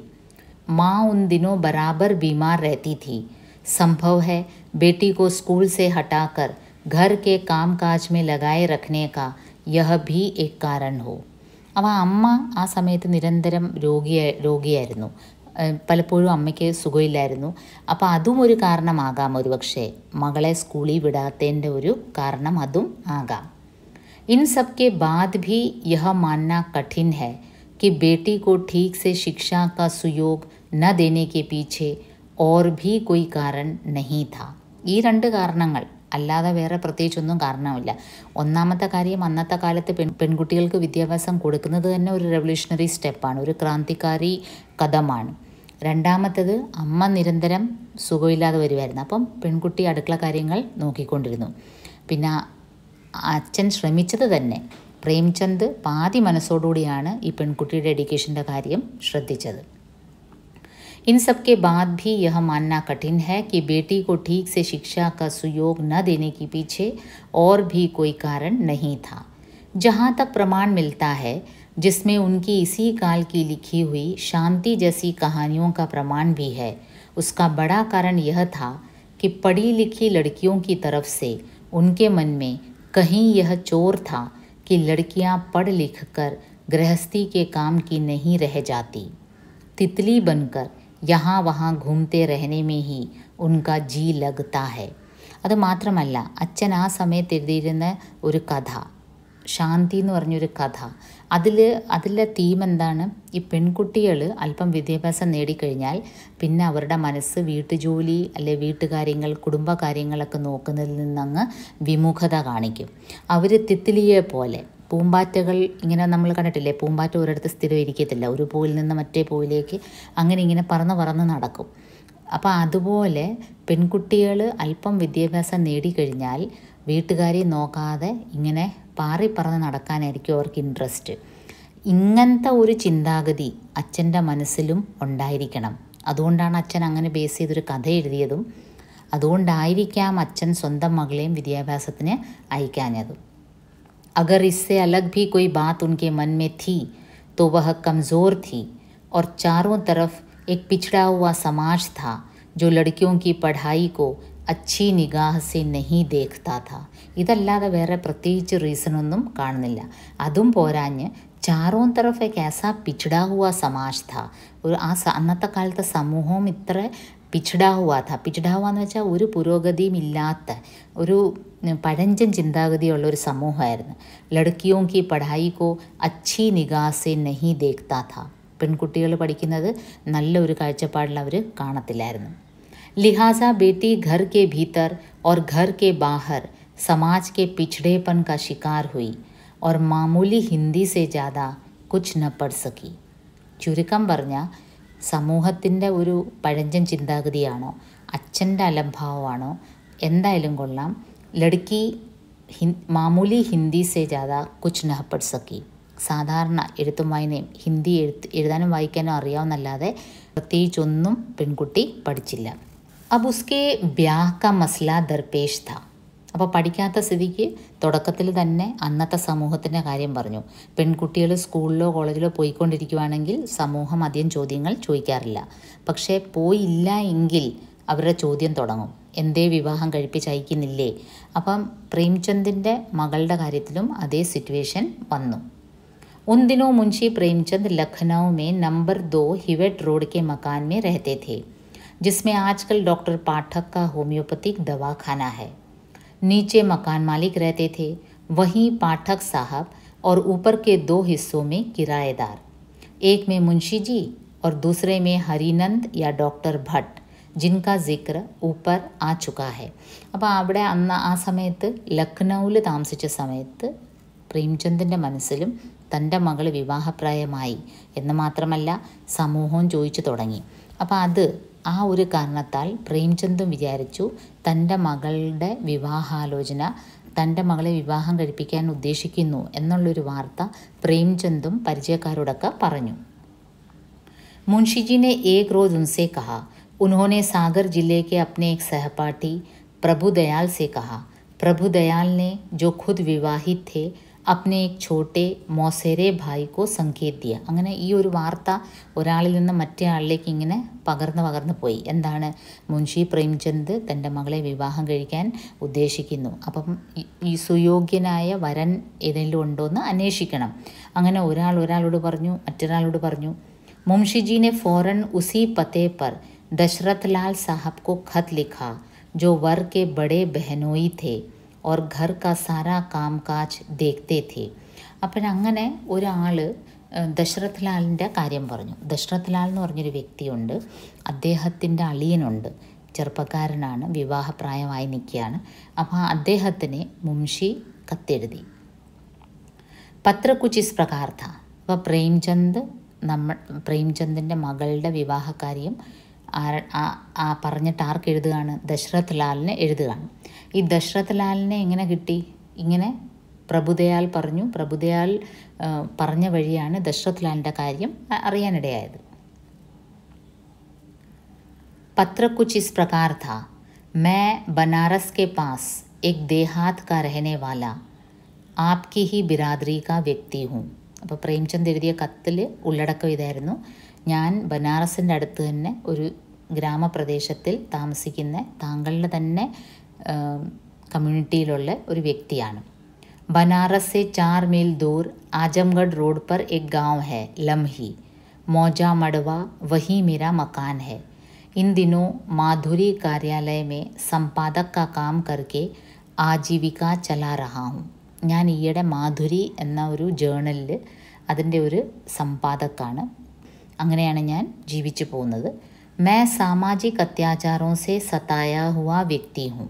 माँ उन दिनों बराबर बीमार रहती थी. संभव है बेटी को स्कूल से हटाकर घर के कामकाज में लगाए रखने का यह भी एक कारण हो. അപ്പോൾ അമ്മ ആ സമയത്ത് നിരന്തരം രോഗിയായിരുന്നു. പലപ്പോഴും അമ്മയ്ക്ക് സുഖമില്ലായിരുന്നു. അപ്പോൾ അതും ഒരു കാരണമാകാം ഒരുപക്ഷെ. മകളെ സ്കൂളിൽ വിടാത്തതിൻ്റെ ഒരു കാരണം അതും ആകാം. इन सब के बाद भी यह मानना कठिन है कि बेटी को ठीक से शिक्षा का सुयोग न देने के पीछे और भी कोई कारण नहीं था. ഈ രണ്ട് കാരണങ്ങൾ അല്ലാതെ വേറെ പ്രത്യേകിച്ചൊന്നും കാരണമില്ല. ഒന്നാമത്തെ കാര്യം, അന്നത്തെ കാലത്ത് പെൺകുട്ടികൾക്ക് വിദ്യാഭ്യാസം കൊടുക്കുന്നത് തന്നെ ഒരു റെവല്യൂഷണറി സ്റ്റെപ്പാണ്, ഒരു ക്രാന്തികാരി കഥമാണ്. രണ്ടാമത്തേത്, അമ്മ നിരന്തരം സുഖമില്ലാതെ വരുമായിരുന്നു. അപ്പം പെൺകുട്ടി അടുക്കള കാര്യങ്ങൾ നോക്കിക്കൊണ്ടിരുന്നു. പിന്നെ അച്ഛൻ ശ്രമിച്ചത് തന്നെ, പ്രേംചന്ദ് പാതി മനസ്സോടുകൂടിയാണ് ഈ പെൺകുട്ടിയുടെ എഡ്യൂക്കേഷൻ്റെ കാര്യം ശ്രദ്ധിച്ചത്. इन सब के बाद भी यह मानना कठिन है कि बेटी को ठीक से शिक्षा का सुयोग न देने के पीछे और भी कोई कारण नहीं था. जहाँ तक प्रमाण मिलता है जिसमें उनकी इसी काल की लिखी हुई शांति जैसी कहानियों का प्रमाण भी है, उसका बड़ा कारण यह था कि पढ़ी लिखी लड़कियों की तरफ से उनके मन में कहीं यह चोर था कि लड़कियाँ पढ़ लिख कर गृहस्थी के काम की नहीं रह जाती. तितली बनकर यहाँ वहाँ घूमते रहने में ही उनका जी लगता है. അത് മാത്രമല്ല, അച്ഛൻ ആ സമയത്ത് എഴുതിയിരുന്ന ഒരു കഥ, ശാന്തി എന്ന് പറഞ്ഞൊരു കഥ, അതിലെ തീം എന്താണ്? ഈ പെൺകുട്ടികൾ അല്പം വിദ്യാഭ്യാസം നേടിക്കഴിഞ്ഞാൽ പിന്നെ അവരുടെ മനസ്സ് വീട്ടുജോലി അല്ലെ വീട്ടുകാര്യങ്ങൾ, കുടുംബകാര്യങ്ങളൊക്കെ നോക്കുന്നതിൽ നിന്നങ്ങ് വിമുഖത കാണിക്കും. അവർ തിത്തിലിയെ പോലെ, പൂമ്പാറ്റകൾ ഇങ്ങനെ നമ്മൾ കണ്ടിട്ടില്ലേ, പൂമ്പാറ്റ ഒരിടത്ത് സ്ഥിരം ഇരിക്കത്തില്ല, ഒരു പൂവിൽ നിന്ന് മറ്റേ പൂവിലേക്ക് അങ്ങനെ ഇങ്ങനെ പറന്ന് നടക്കും. അപ്പോൾ അതുപോലെ പെൺകുട്ടികൾ അല്പം വിദ്യാഭ്യാസം നേടിക്കഴിഞ്ഞാൽ വീട്ടുകാരെ നോക്കാതെ ഇങ്ങനെ പറന്ന് നടക്കാനായിരിക്കും അവർക്ക് ഇൻട്രസ്റ്റ്. ഇങ്ങനത്തെ ഒരു ചിന്താഗതി അച്ഛൻ്റെ മനസ്സിലും ഉണ്ടായിരിക്കണം. അതുകൊണ്ടാണ് അച്ഛൻ അങ്ങനെ ബേസ് ചെയ്തൊരു കഥ എഴുതിയതും. അതുകൊണ്ടായിരിക്കാം അച്ഛൻ സ്വന്തം മകളെയും വിദ്യാഭ്യാസത്തിന് അയക്കാഞ്ഞതും. अगर इससे अलग भी कोई बात उनके मन में थी तो वह कमज़ोर थी और चारों तरफ एक पिछड़ा हुआ समाज था जो लड़कियों की पढ़ाई को अच्छी निगाह से नहीं देखता था. ഇതല്ലാതെ വേറെ പ്രത്യേകിച്ച് റീസണൊന്നും കാണുന്നില്ല. അതും പോരാഞ്ഞ് ചാറോ തരഫ് एक ऐसा पिछड़ा हुआ समाज था, ഒരു അന്നത്തെ കാലത്തെ സമൂഹവും ഇത്ര പിछड़ा हुआ था. പിछड़ा हुआ എന്ന് വെച്ചാൽ ഒരു പുരോഗതിയും ഇല്ലാത്ത ഒരു പഴഞ്ചൻ ചിന്താഗതിയുള്ള ഒരു സമൂഹമായിരുന്നു. ലड़कियों की पढ़ाई को अच्छी निगाह से नहीं देखता था. പെൺകുട്ടികൾ പഠിക്കുന്നത് നല്ലൊരു കാഴ്ചപ്പാടിൽ അവർ കാണത്തില്ലായിരുന്നു. लिहाजा बेटी घर के भीतर और घर के बाहर समाज के पिछड़ेपन का शिकार हुई और मामूली हिंदी से ज़्यादा कुछ न पढ़ सकी. ചുരുക്കം പറഞ്ഞാൽ സമൂഹത്തിൻ്റെ ഒരു പഴഞ്ചൻ ചിന്താഗതിയാണോ അച്ഛൻ്റെ അലംഭാവമാണോ എന്തായാലും കൊള്ളാം, ലड़की മാമൂലി ഹിന്ദി സേ ज़्यादा कुछ न पढ़ सकी. സാധാരണ എഴുത്തും വായനയും ഹിന്ദി എഴുതാനും വായിക്കാനും അറിയാവുന്നല്ലാതെ പ്രത്യേകിച്ചൊന്നും പെൺകുട്ടി പഠിച്ചില്ല. अब उसके ब्याह का मसला दरपेश था. അപ്പോൾ പഠിക്കാത്ത സ്ഥിതിക്ക് തുടക്കത്തിൽ തന്നെ അന്നത്തെ സമൂഹത്തിൻ്റെ കാര്യം പറഞ്ഞു. പെൺകുട്ടികൾ സ്കൂളിലോ കോളേജിലോ പോയിക്കൊണ്ടിരിക്കുവാണെങ്കിൽ സമൂഹം അധികം ചോദ്യങ്ങൾ ചോദിക്കാറില്ല. പക്ഷേ പോയില്ല എങ്കിൽ അവരുടെ ചോദ്യം തുടങ്ങും, എന്തേ വിവാഹം കഴിപ്പിച്ചയക്കുന്നില്ലേ? അപ്പം പ്രേംചന്ദിൻ്റെ മകളുടെ കാര്യത്തിലും അതേ സിറ്റുവേഷൻ വന്നു. उन दिनों मुंशी प्रेमचंद लखनऊ में नंबर 2 हिवेट रोड के मकान में रहते थे, जिसमें आजकल डॉक्टर पाठक का होम्योपैथिक दवाखाना है. नीचे मकान मालिक रहते थे, वहीं पाठक साहब और ऊपर के 2 हिस्सों में किराएदार, एक में मुंशी जी और दूसरे में हरिनंद या डॉक्टर भट्ट, जिनका जिक्र ऊपर आ चुका है. അപ്പോൾ അവിടെ അന്ന് ആ സമയത്ത് ലക്നൗവിൽ താമസിച്ച സമയത്ത് പ്രേംചന്ദിൻ്റെ മനസ്സിലും തൻ്റെ മകൾ വിവാഹപ്രായമായി എന്ന് മാത്രമല്ല സമൂഹവും ചോദിച്ചു തുടങ്ങി. അപ്പോൾ ആ ഒരു കാരണത്താൽ പ്രേംചന്ദും വിചാരിച്ചു തൻ്റെ മകളുടെ വിവാഹാലോചന തൻ്റെ മകളെ വിവാഹം കഴിപ്പിക്കാൻ ഉദ്ദേശിക്കുന്നു എന്നുള്ളൊരു വാർത്ത പ്രേംചന്ദും പരിചയക്കാരോടൊക്കെ പറഞ്ഞു. मुंशी जी ने एक रोज़ उनसे कहा, उन्होंने सागर जिले के अपने एक सहपाठी प्रभुदयाल से कहा. प्रभुदयाल ने, जो खुद विवाहित थे, अपने एक छोटे मौसेरे भाई को संकेत दिया. അങ്ങനെ ഈ ഒരു വാർത്ത ഒരാളിൽ നിന്ന് മറ്റേ ആളിലേക്ക് ഇങ്ങനെ പകർന്നു പോയി. എന്താണ്? മുൻഷി പ്രേംചന്ദ് തൻ്റെ മകളെ വിവാഹം കഴിക്കാൻ ഉദ്ദേശിക്കുന്നു. അപ്പം ഈ സുയോഗ്യനായ വരൻ ഏതെങ്കിലും ഉണ്ടോ എന്ന് അന്വേഷിക്കണം. അങ്ങനെ ഒരാളോട് പറഞ്ഞു, മറ്റൊരാളോട് പറഞ്ഞു. मुंशी जी ने फ़ौरन उसी पते पर दशरथ लाल साहब को खत लिखा, जो वर के बड़े बहनोई थे और घर का सारा कामकाज देखते थे. അപ്പം അങ്ങനെ ഒരാൾ ദശരഥ് ലാലിൻ്റെ കാര്യം പറഞ്ഞു. ദശരഥ് ലാൽ എന്ന് പറഞ്ഞൊരു വ്യക്തിയുണ്ട്. അദ്ദേഹത്തിൻ്റെ അളിയനുണ്ട്, ചെറുപ്പക്കാരനാണ്, വിവാഹപ്രായമായി നിൽക്കുകയാണ്. അപ്പോൾ അദ്ദേഹത്തിന് മുൻഷി കത്തെഴുതി. പത്ര കുച്ച് ഇസ് പ്രകാർ ഥാ. അപ്പോൾ പ്രേംചന്ദിൻ്റെ മകളുടെ വിവാഹകാര്യം പറഞ്ഞിട്ട് ആർക്ക് എഴുതുകയാണ്? ദശരഥ് ലാലിന് എഴുതുകയാണ്. ഈ ദശരഥ് ലാലിനെ എങ്ങനെ കിട്ടി? ഇങ്ങനെ പ്രഭുദയാൽ പറഞ്ഞു. പ്രഭുദയാൽ പറഞ്ഞ വഴിയാണ് ദശരഥ് ലാലിൻ്റെ കാര്യം അറിയാനിടയായത്. पत्र कुछ इस प्रकार था, मैं बनारस के पास एक देहात का रहने वाला आपकी ही बिरादरी का व्यक्ति हूँ. അപ്പോൾ പ്രേംചന്ദ് എഴുതിയ കത്തിൽ ഉള്ളടക്കം ഇതായിരുന്നു: ഞാൻ ബനാറസിൻ്റെ അടുത്ത് തന്നെ ഒരു ഗ്രാമപ്രദേശത്തിൽ താമസിക്കുന്ന താങ്കളുടെ തന്നെ കമ്മ്യൂണിറ്റിയിലുള്ള ഒരു വ്യക്തിയാണ്. बनारस से 4 मील दूर आजमगढ़ रोड पर एक गांव है लम्ही, मौजा मड़वा, वहीं मेरा मकान है. इन दिनों माधुरी कार्यालय में संपादक का काम करके आजीविका चला रहा हूँ. ഞാൻ ഈയിടെ മാധുരി എന്ന ഒരു ജേണലിൽ അതിൻ്റെ ഒരു സമ്പാദക്കാണ്. അങ്ങനെയാണ് ഞാൻ ജീവിച്ചു പോകുന്നത്. मैं सामाजिक अत्याचारों से सताया हुआ व्यक्ति हूँ.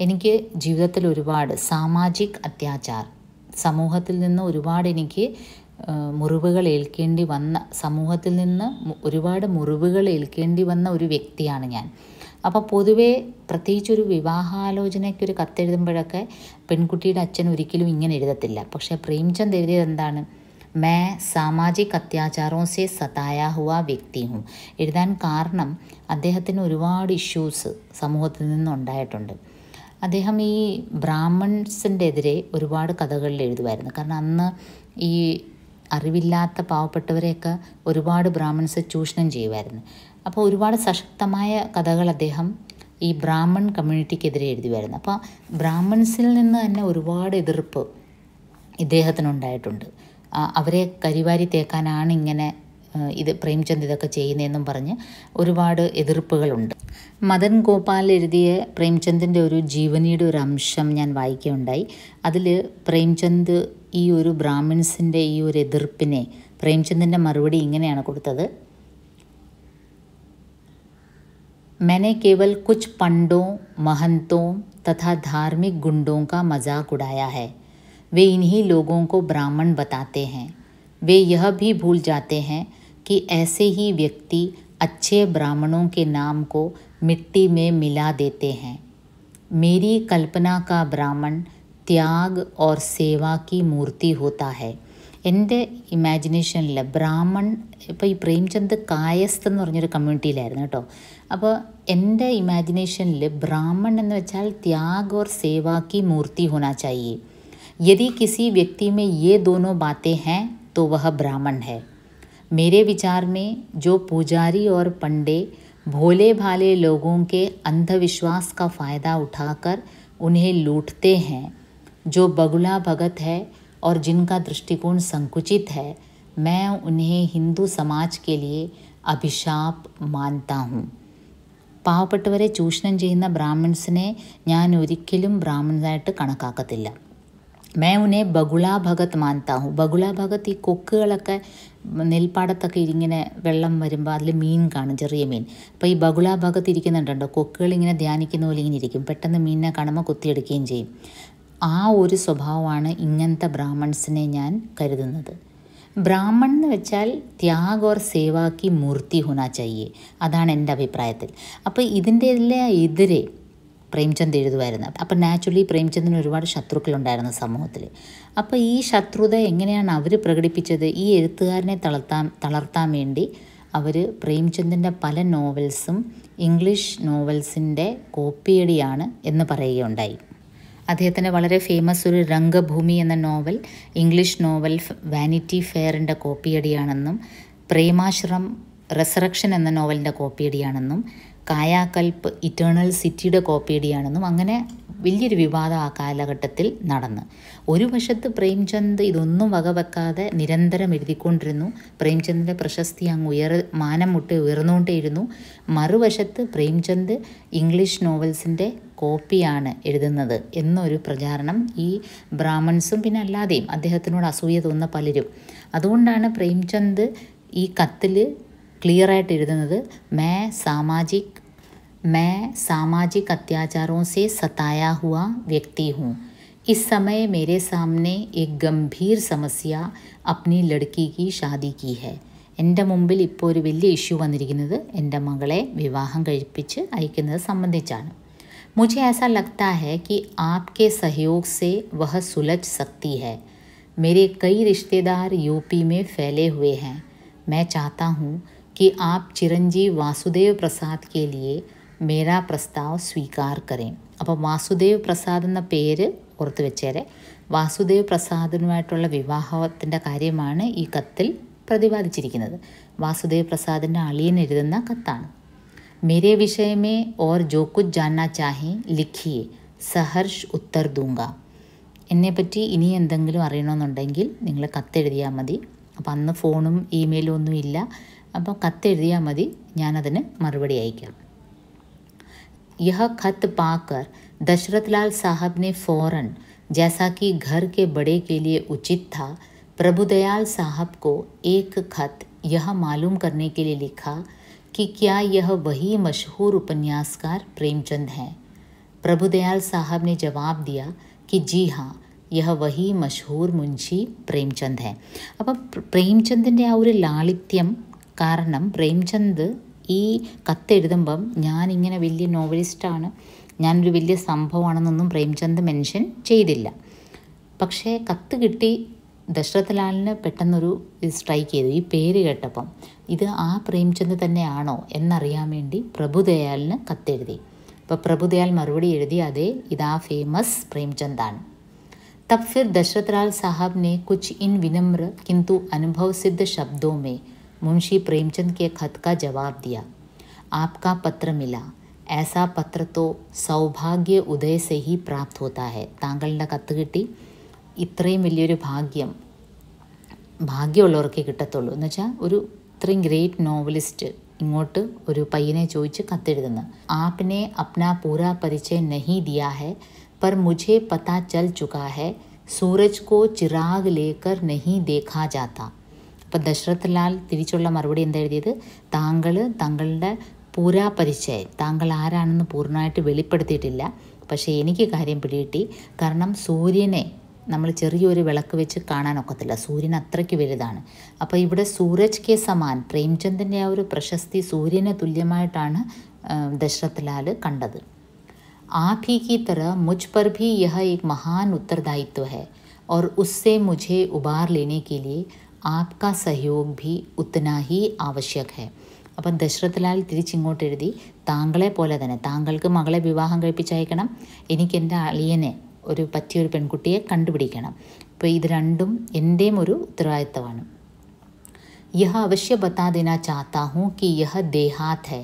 എനിക്ക് ജീവിതത്തിൽ ഒരുപാട് സാമാജിക് അത്യാചാർ, സമൂഹത്തിൽ നിന്ന് ഒരുപാട് എനിക്ക് മുറിവുകൾ ഏൽക്കേണ്ടി വന്ന, സമൂഹത്തിൽ നിന്ന് ഒരുപാട് മുറിവുകൾ ഏൽക്കേണ്ടി വന്ന ഒരു വ്യക്തിയാണ് ഞാൻ. അപ്പോൾ പൊതുവേ പ്രത്യേകിച്ചൊരു വിവാഹാലോചനയ്ക്കൊരു കത്തെഴുതുമ്പോഴൊക്കെ പെൺകുട്ടിയുടെ അച്ഛൻ ഒരിക്കലും ഇങ്ങനെ എഴുതത്തില്ല. പക്ഷേ പ്രേംചന്ദ് എഴുതിയത് എന്താണ്? मैं सामाजिक अत्याचारों से सताया हुआ व्यक्ति हूँ. എഴുതാൻ കാരണം അദ്ദേഹത്തിന് ഒരുപാട് ഇഷ്യൂസ് സമൂഹത്തിൽ നിന്നുണ്ടായിട്ടുണ്ട്. അദ്ദേഹം ഈ ബ്രാഹ്മൺസിൻ്റെ എതിരെ ഒരുപാട് കഥകളിൽ എഴുതുമായിരുന്നു. കാരണം അന്ന് ഈ അറിവില്ലാത്ത പാവപ്പെട്ടവരെയൊക്കെ ഒരുപാട് ബ്രാഹ്മൺസ് ചൂഷണം ചെയ്യുമായിരുന്നു. അപ്പോൾ ഒരുപാട് സശക്തമായ കഥകൾ അദ്ദേഹം ഈ ബ്രാഹ്മൺ കമ്മ്യൂണിറ്റിക്കെതിരെ എഴുതുമായിരുന്നു. അപ്പോൾ ബ്രാഹ്മൺസിൽ നിന്ന് തന്നെ ഒരുപാട് എതിർപ്പ് ഇദ്ദേഹത്തിനുണ്ടായിട്ടുണ്ട്. അവരെ കരിവാരി തേക്കാനാണ് ഇങ്ങനെ പ്രേംചന്ദ് ഇതൊക്കെ ചെയ്യുന്നതെന്നും പറഞ്ഞ് ഒരുപാട് എതിർപ്പുകളുണ്ട്. മദൻ ഗോപാൽ എഴുതിയ പ്രേംചന്ദിൻ്റെ ഒരു ജീവനിയുടെ ഒരു അംശം ഞാൻ വായിക്കുകയുണ്ടായി. അതിൽ പ്രേംചന്ദ് ഈ ഒരു ബ്രാഹ്മിൺസിൻ്റെ ഈ ഒരു എതിർപ്പിനെ പ്രേംചന്ദിൻ്റെ മറുപടി ഇങ്ങനെയാണ് കൊടുത്തത്: मैंने केवल कुछ पंडों, महंतों तथा धार्मिक गुंडों का मजाक उड़ाया है. वे इन्हीं लोगों को ब्राह्मण बताते हैं. वे यह भी भूल जाते हैं कि ऐसे ही व्यक्ति अच्छे ब्राह्मणों के नाम को मिट्टी में मिला देते हैं. मेरी कल्पना का ब्राह्मण त्याग और सेवा की मूर्ति होता है. എൻ്റെ ഇമാജിനേഷനിൽ ബ്രാഹ്മൺ, ഇപ്പോൾ ഈ പ്രേംചന്ദ് കായസ്ഥ എന്ന് പറഞ്ഞൊരു കമ്മ്യൂണിറ്റിയിലായിരുന്നു കേട്ടോ. അപ്പോൾ എൻ്റെ ഇമാജിനേഷനിൽ ബ്രാഹ്മൺ എന്ന് വെച്ചാൽ ത്യാഗ് और सेवा की मूर्ति होना चाहिए. यदि किसी व्यक्ति में ये दोनों बातें हैं तो वह ब्राह्मण है. मेरे विचार में जो पुजारी और पंडे भोले भाले लोगों के अंधविश्वास का फ़ायदा उठाकर उन्हें लूटते हैं, जो बगुला भगत है और जिनका दृष्टिकोण संकुचित है, मैं उन्हें हिंदू समाज के लिए अभिशाप मानता हूँ. പാവപ്പെട്ടവരെ ചൂഷണം ചെയ്യുന്ന ബ്രാഹ്മിൺസിനെ ഞാൻ ഒരിക്കലും ബ്രാഹ്മിൺസായിട്ട് കണക്കാക്കത്തില്ല. मैं उन्हें ബഗുള ഭഗത് മാനത്താ ഹൂँ. ബഗുള ഭഗത് ഈ കൊക്കുകളൊക്കെ നെൽപ്പാടത്തൊക്കെ ഇങ്ങനെ വെള്ളം വരുമ്പോൾ അതിൽ മീൻ കാണും, ചെറിയ മീൻ. അപ്പോൾ ഈ ബഗുള ഭഗത് ഇരിക്കുന്നുണ്ടോ, കൊക്കുകൾ ഇങ്ങനെ ധ്യാനിക്കുന്ന പോലെ ഇങ്ങനെ ഇരിക്കും. പെട്ടെന്ന് മീനിനെ കാണുമ്പോൾ കൊത്തിയെടുക്കുകയും ചെയ്യും. ആ ഒരു സ്വഭാവമാണ് ഇങ്ങനത്തെ ബ്രാഹ്മൺസിനെ ഞാൻ കരുതുന്നത്. ബ്രാഹ്മൺ എന്ന് വെച്ചാൽ ത്യാഗ് ഓർ സേവാക്കി മൂർത്തി ഹോനാ ചാഹിയെ, അതാണ് എൻ്റെ അഭിപ്രായത്തിൽ. അപ്പോൾ ഇതിൻ്റെ എല്ലാം എതിരെ പ്രേംചന്ദ് എഴുതുമായിരുന്നു. അപ്പോൾ നാച്ചുറലി പ്രേംചന്ദിന് ഒരുപാട് ശത്രുക്കളുണ്ടായിരുന്നു സമൂഹത്തിൽ. അപ്പോൾ ഈ ശത്രുത എങ്ങനെയാണ് അവർ പ്രകടിപ്പിച്ചത്? ഈ എഴുത്തുകാരനെ തളർത്താൻ വേണ്ടി അവർ പ്രേംചന്ദിൻ്റെ പല നോവൽസും ഇംഗ്ലീഷ് നോവൽസിൻ്റെ കോപ്പിയടിയാണ് എന്ന് പറയുകയുണ്ടായി. അദ്ദേഹത്തിൻ്റെ വളരെ ഫേമസ് ഒരു രംഗഭൂമി എന്ന നോവൽ ഇംഗ്ലീഷ് നോവൽ വാനിറ്റി ഫെയറിൻ്റെ കോപ്പിയടിയാണെന്നും, പ്രേമാശ്രം റെസറക്ഷൻ എന്ന നോവലിൻ്റെ കോപ്പിയടിയാണെന്നും, കായാകൽപ്പ് ഇറ്റേണൽ സിറ്റിയുടെ കോപ്പിയടിയാണെന്നും അങ്ങനെ വലിയൊരു വിവാദം ആ കാലഘട്ടത്തിൽ നടന്ന്. ഒരു വശത്ത് പ്രേംചന്ദ് ഇതൊന്നും വകവെക്കാതെ നിരന്തരം എഴുതിക്കൊണ്ടിരുന്നു. പ്രേംചന്ദിൻ്റെ പ്രശസ്തി അങ്ങ് മാനം മുട്ടി ഉയർന്നുകൊണ്ടേയിരുന്നു. മറുവശത്ത് പ്രേംചന്ദ് ഇംഗ്ലീഷ് നോവൽസിൻ്റെ കോപ്പിയാണ് എഴുതുന്നത് എന്നൊരു പ്രചാരണം ഈ ബ്രാഹ്മൺസും പിന്നെ അല്ലാതെയും അദ്ദേഹത്തിനോട് അസൂയ തോന്നുന്ന പലരും. അതുകൊണ്ടാണ് പ്രേംചന്ദ് ഈ കത്തിൽ क्लियराയിട്ട് എഴുതുന്നത് मैं सामाजिक अत्याचारों से सताया हुआ व्यक्ति हूँ. इस समय मेरे सामने एक गंभीर समस्या अपनी लड़की की शादी की है. എൻ്റെ മുമ്പിൽ ഇപ്പോൾ ഒരു വലിയ ഇഷ്യൂ വന്നിരിക്കുന്നത് എൻ്റെ മകളെ വിവാഹം കഴിപ്പിച്ച് അയക്കുന്നത് സംബന്ധിച്ചാണ്. मुझे ऐसा लगता है कि आपके सहयोग से वह सुलझ सकती है. मेरे कई रिश्तेदार यूपी में फैले हुए हैं. मैं चाहता हूँ कि आप चिरंजीव वासुदेव प्रसाद के लिए मेरा प्रस्ताव स्वीकार करें. അപ്പോൾ വാസുദേവ് പ്രസാദ് എന്ന പേര് ഓർത്ത് വെച്ചേരെ. വാസുദേവ് പ്രസാദുമായിട്ടുള്ള വിവാഹത്തിൻ്റെ കാര്യമാണ് ഈ കത്തിൽ പ്രതിപാദിച്ചിരിക്കുന്നത്. വാസുദേവ് പ്രസാദിൻ്റെ അളിയൻ എഴുതുന്ന കത്താണ്. मेरे विषय में और जो कुछ जानना चाहें लिखिए, सहर्ष उत्तर दूंगा. എന്നെപ്പറ്റി ഇനി എന്തെങ്കിലും അറിയണമെന്നുണ്ടെങ്കിൽ നിങ്ങൾ കത്തെഴുതിയാൽ മതി. അപ്പോൾ അന്ന് ഫോണും ഇമെയിലും ഒന്നും ഇല്ല. അപ്പോൾ കത്തെഴുതിയാൽ മതി, ഞാനതിന് മറുപടി അയക്കാം. यह खत पाकर दशरथ लाल साहब ने फ़ौरन, जैसा कि घर के बड़े के लिए उचित था, प्रभुदयाल साहब को एक खत यह मालूम करने के लिए लिखा कि क्या यह वही मशहूर उपन्यासकार प्रेमचंद हैं. प्रभुदयाल साहब ने जवाब दिया कि जी हाँ, यह वही मशहूर मुंशी प्रेमचंद है. അപ്പം പ്രേംചന്ദിൻ്റെ ആ ഒരു ലാളിത്യം കാരണം പ്രേംചന്ദ് ഈ കത്തെഴുതുമ്പം ഞാനിങ്ങനെ വലിയ നോവലിസ്റ്റാണ്, ഞാനൊരു വലിയ സംഭവമാണെന്നൊന്നും പ്രേംചന്ദ് മെൻഷൻ ചെയ്തില്ല. പക്ഷേ കത്ത് കിട്ടി ദശരഥ് ലാലിന് പെട്ടെന്നൊരു സ്ട്രൈക്ക് ചെയ്തു. ഈ പേര് കേട്ടപ്പം ഇത് ആ പ്രേംചന്ദ് തന്നെയാണോ എന്നറിയാൻ വേണ്ടി പ്രഭുദയാലിന് കത്തെഴുതി. അപ്പോൾ പ്രഭുദയാൽ മറുപടി എഴുതി, അതെ, ഇതാ ഫേമസ് പ്രേംചന്ദാണ്. तब फिर दशरथ लाल साहब ने कुछ इन विनम्र किंतु अनुभव सिद्ध शब्दों में मुंशी प्रेमचंद के खत का जवाब दिया. आपका पत्र मिला. ऐसा पत्र तो सौभाग्य उदय से ही प्राप्त होता है. താങ്കളുടെ കത്ത് കിട്ടി. ഇത്രയും വലിയൊരു ഭാഗ്യമുള്ളവർക്കേ കിട്ടത്തുള്ളൂ. എന്ന് വെച്ചാൽ ഒരു ഇത്രയും ഗ്രേറ്റ് നോവലിസ്റ്റ് ഇങ്ങോട്ട് ഒരു പയ്യനെ ചോദിച്ച് കത്തെഴുതുന്നു. आपने अपना पूरा परिचय नहीं दिया है, पर मुझे पता चल चुका है सूरज को चिराग लेकर नहीं देखा जाता. അപ്പോൾ ദശരഥ് ലാൽ തിരിച്ചുള്ള മറുപടി എന്താ എഴുതിയത്? താങ്കളുടെ പൂരാ പരിചയം, താങ്കൾ ആരാണെന്ന് പൂർണ്ണമായിട്ട് വെളിപ്പെടുത്തിയിട്ടില്ല. പക്ഷേ എനിക്ക് കാര്യം പിടികിട്ടി. കാരണം സൂര്യനെ നമ്മൾ ചെറിയൊരു വിളക്ക് വെച്ച് കാണാനൊക്കത്തില്ല, സൂര്യൻ അത്രയ്ക്ക് വലുതാണ്. അപ്പോൾ ഇവിടെ സൂരജ് കെ സമാൻ, പ്രേംചന്ദിൻ്റെ ആ ഒരു പ്രശസ്തി സൂര്യന് തുല്യമായിട്ടാണ് ദശരഥ് ലാൽ കണ്ടത്. आप ही की तरह मुझ पर भी यह एक महान उत्तरदायित्व है और उससे मुझे उबार लेने के लिए आपका सहयोग भी उतना ही आवश्यक है. അപ്പം ദശരഥ് ലാൽ തിരിച്ചിങ്ങോട്ട് എഴുതി, താങ്കളെ പോലെ തന്നെ താങ്കൾക്ക് മകളെ വിവാഹം കഴിപ്പിച്ചയക്കണം, എനിക്ക് എൻ്റെ അളിയനെ പറ്റിയൊരു പെൺകുട്ടിയെ കണ്ടുപിടിക്കണം. അപ്പോൾ ഇത് രണ്ടും എൻ്റെയും ഒരു ഉത്തരവാദിത്തമാണ്. यह अवश्य बता देना चाहता हूँ कि यह देहात है.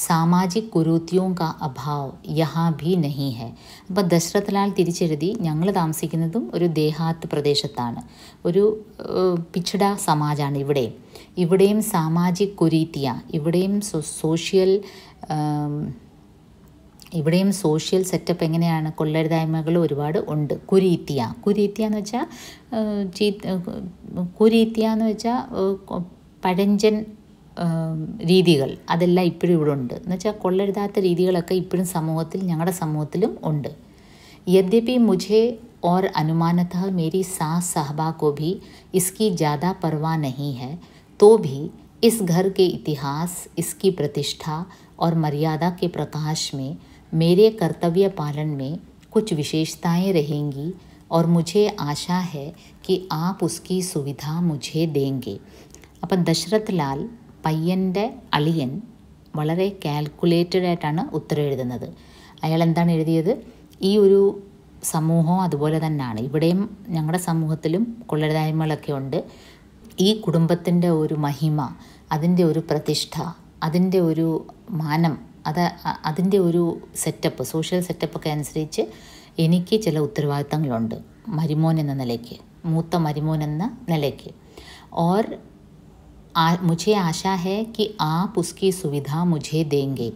സാമാജിക് കുരീതിയോं का अभाव यहाँ भी नहीं है. അപ്പോൾ ദശരഥ് ലാൽ തിരിച്ചെഴുതി, ഞങ്ങൾ താമസിക്കുന്നതും ഒരു ദേഹാത്ത് പ്രദേശത്താണ്, ഒരു പിച്ചഡ സമാജാണ് ഇവിടെയും സാമാജിക് കുരീതിയ, ഇവിടെയും സോഷ്യൽ സെറ്റപ്പ് എങ്ങനെയാണ്, കൊള്ളരുതായ്മകൾ ഒരുപാട് ഉണ്ട്. കുരീതിയ എന്ന് വെച്ചാൽ പഴഞ്ചൻ രീതികൾ, അതെല്ലാം ഇപ്പോഴും ഇവിടെ ഉണ്ട്. എന്ന് വെച്ചാൽ കൊള്ളരുതാത്ത രീതികളൊക്കെ ഇപ്പോഴും ഞങ്ങളുടെ സമൂഹത്തിലും ഉണ്ട്. यद्यपि मुझे और अनुमानतः मेरी सास साहबा को भी इसकी ज़्यादा परवाह नहीं है, तो भी इस घर के इतिहास, इसकी प्रतिष्ठा और मर्यादा के प्रकाश में मेरे कर्तव्य पालन में कुछ विशेषताएं रहेंगी और मुझे आशा है कि आप उसकी सुविधा मुझे देंगे. അപ്പം ദശരഥ് ലാൽ പയ്യൻ്റെ അളിയൻ വളരെ കാൽക്കുലേറ്റഡ് ആയിട്ടാണ് ഉത്തരം എഴുതുന്നത്. അയാൾ എന്താണ് എഴുതിയത്? ഈ ഒരു സമൂഹവും അതുപോലെ തന്നെയാണ്. ഇവിടെയും ഞങ്ങളുടെ സമൂഹത്തിലും കൊള്ളരുതായ്മകളൊക്കെ ഉണ്ട്. ഈ കുടുംബത്തിൻ്റെ ഒരു മഹിമ, അതിൻ്റെ ഒരു പ്രതിഷ്ഠ, അതിൻ്റെ ഒരു മാനം, അതിൻ്റെ ഒരു സെറ്റപ്പ്, സോഷ്യൽ സെറ്റപ്പൊക്കെ അനുസരിച്ച് എനിക്ക് ചില ഉത്തരവാദിത്തങ്ങളുണ്ട് മരുമോൻ എന്ന നിലയ്ക്ക്, മൂത്ത മരുമോൻ എന്ന നിലയ്ക്ക്. और मुझे आशा है कि आप उसकी सुविधा मुझे देंगे.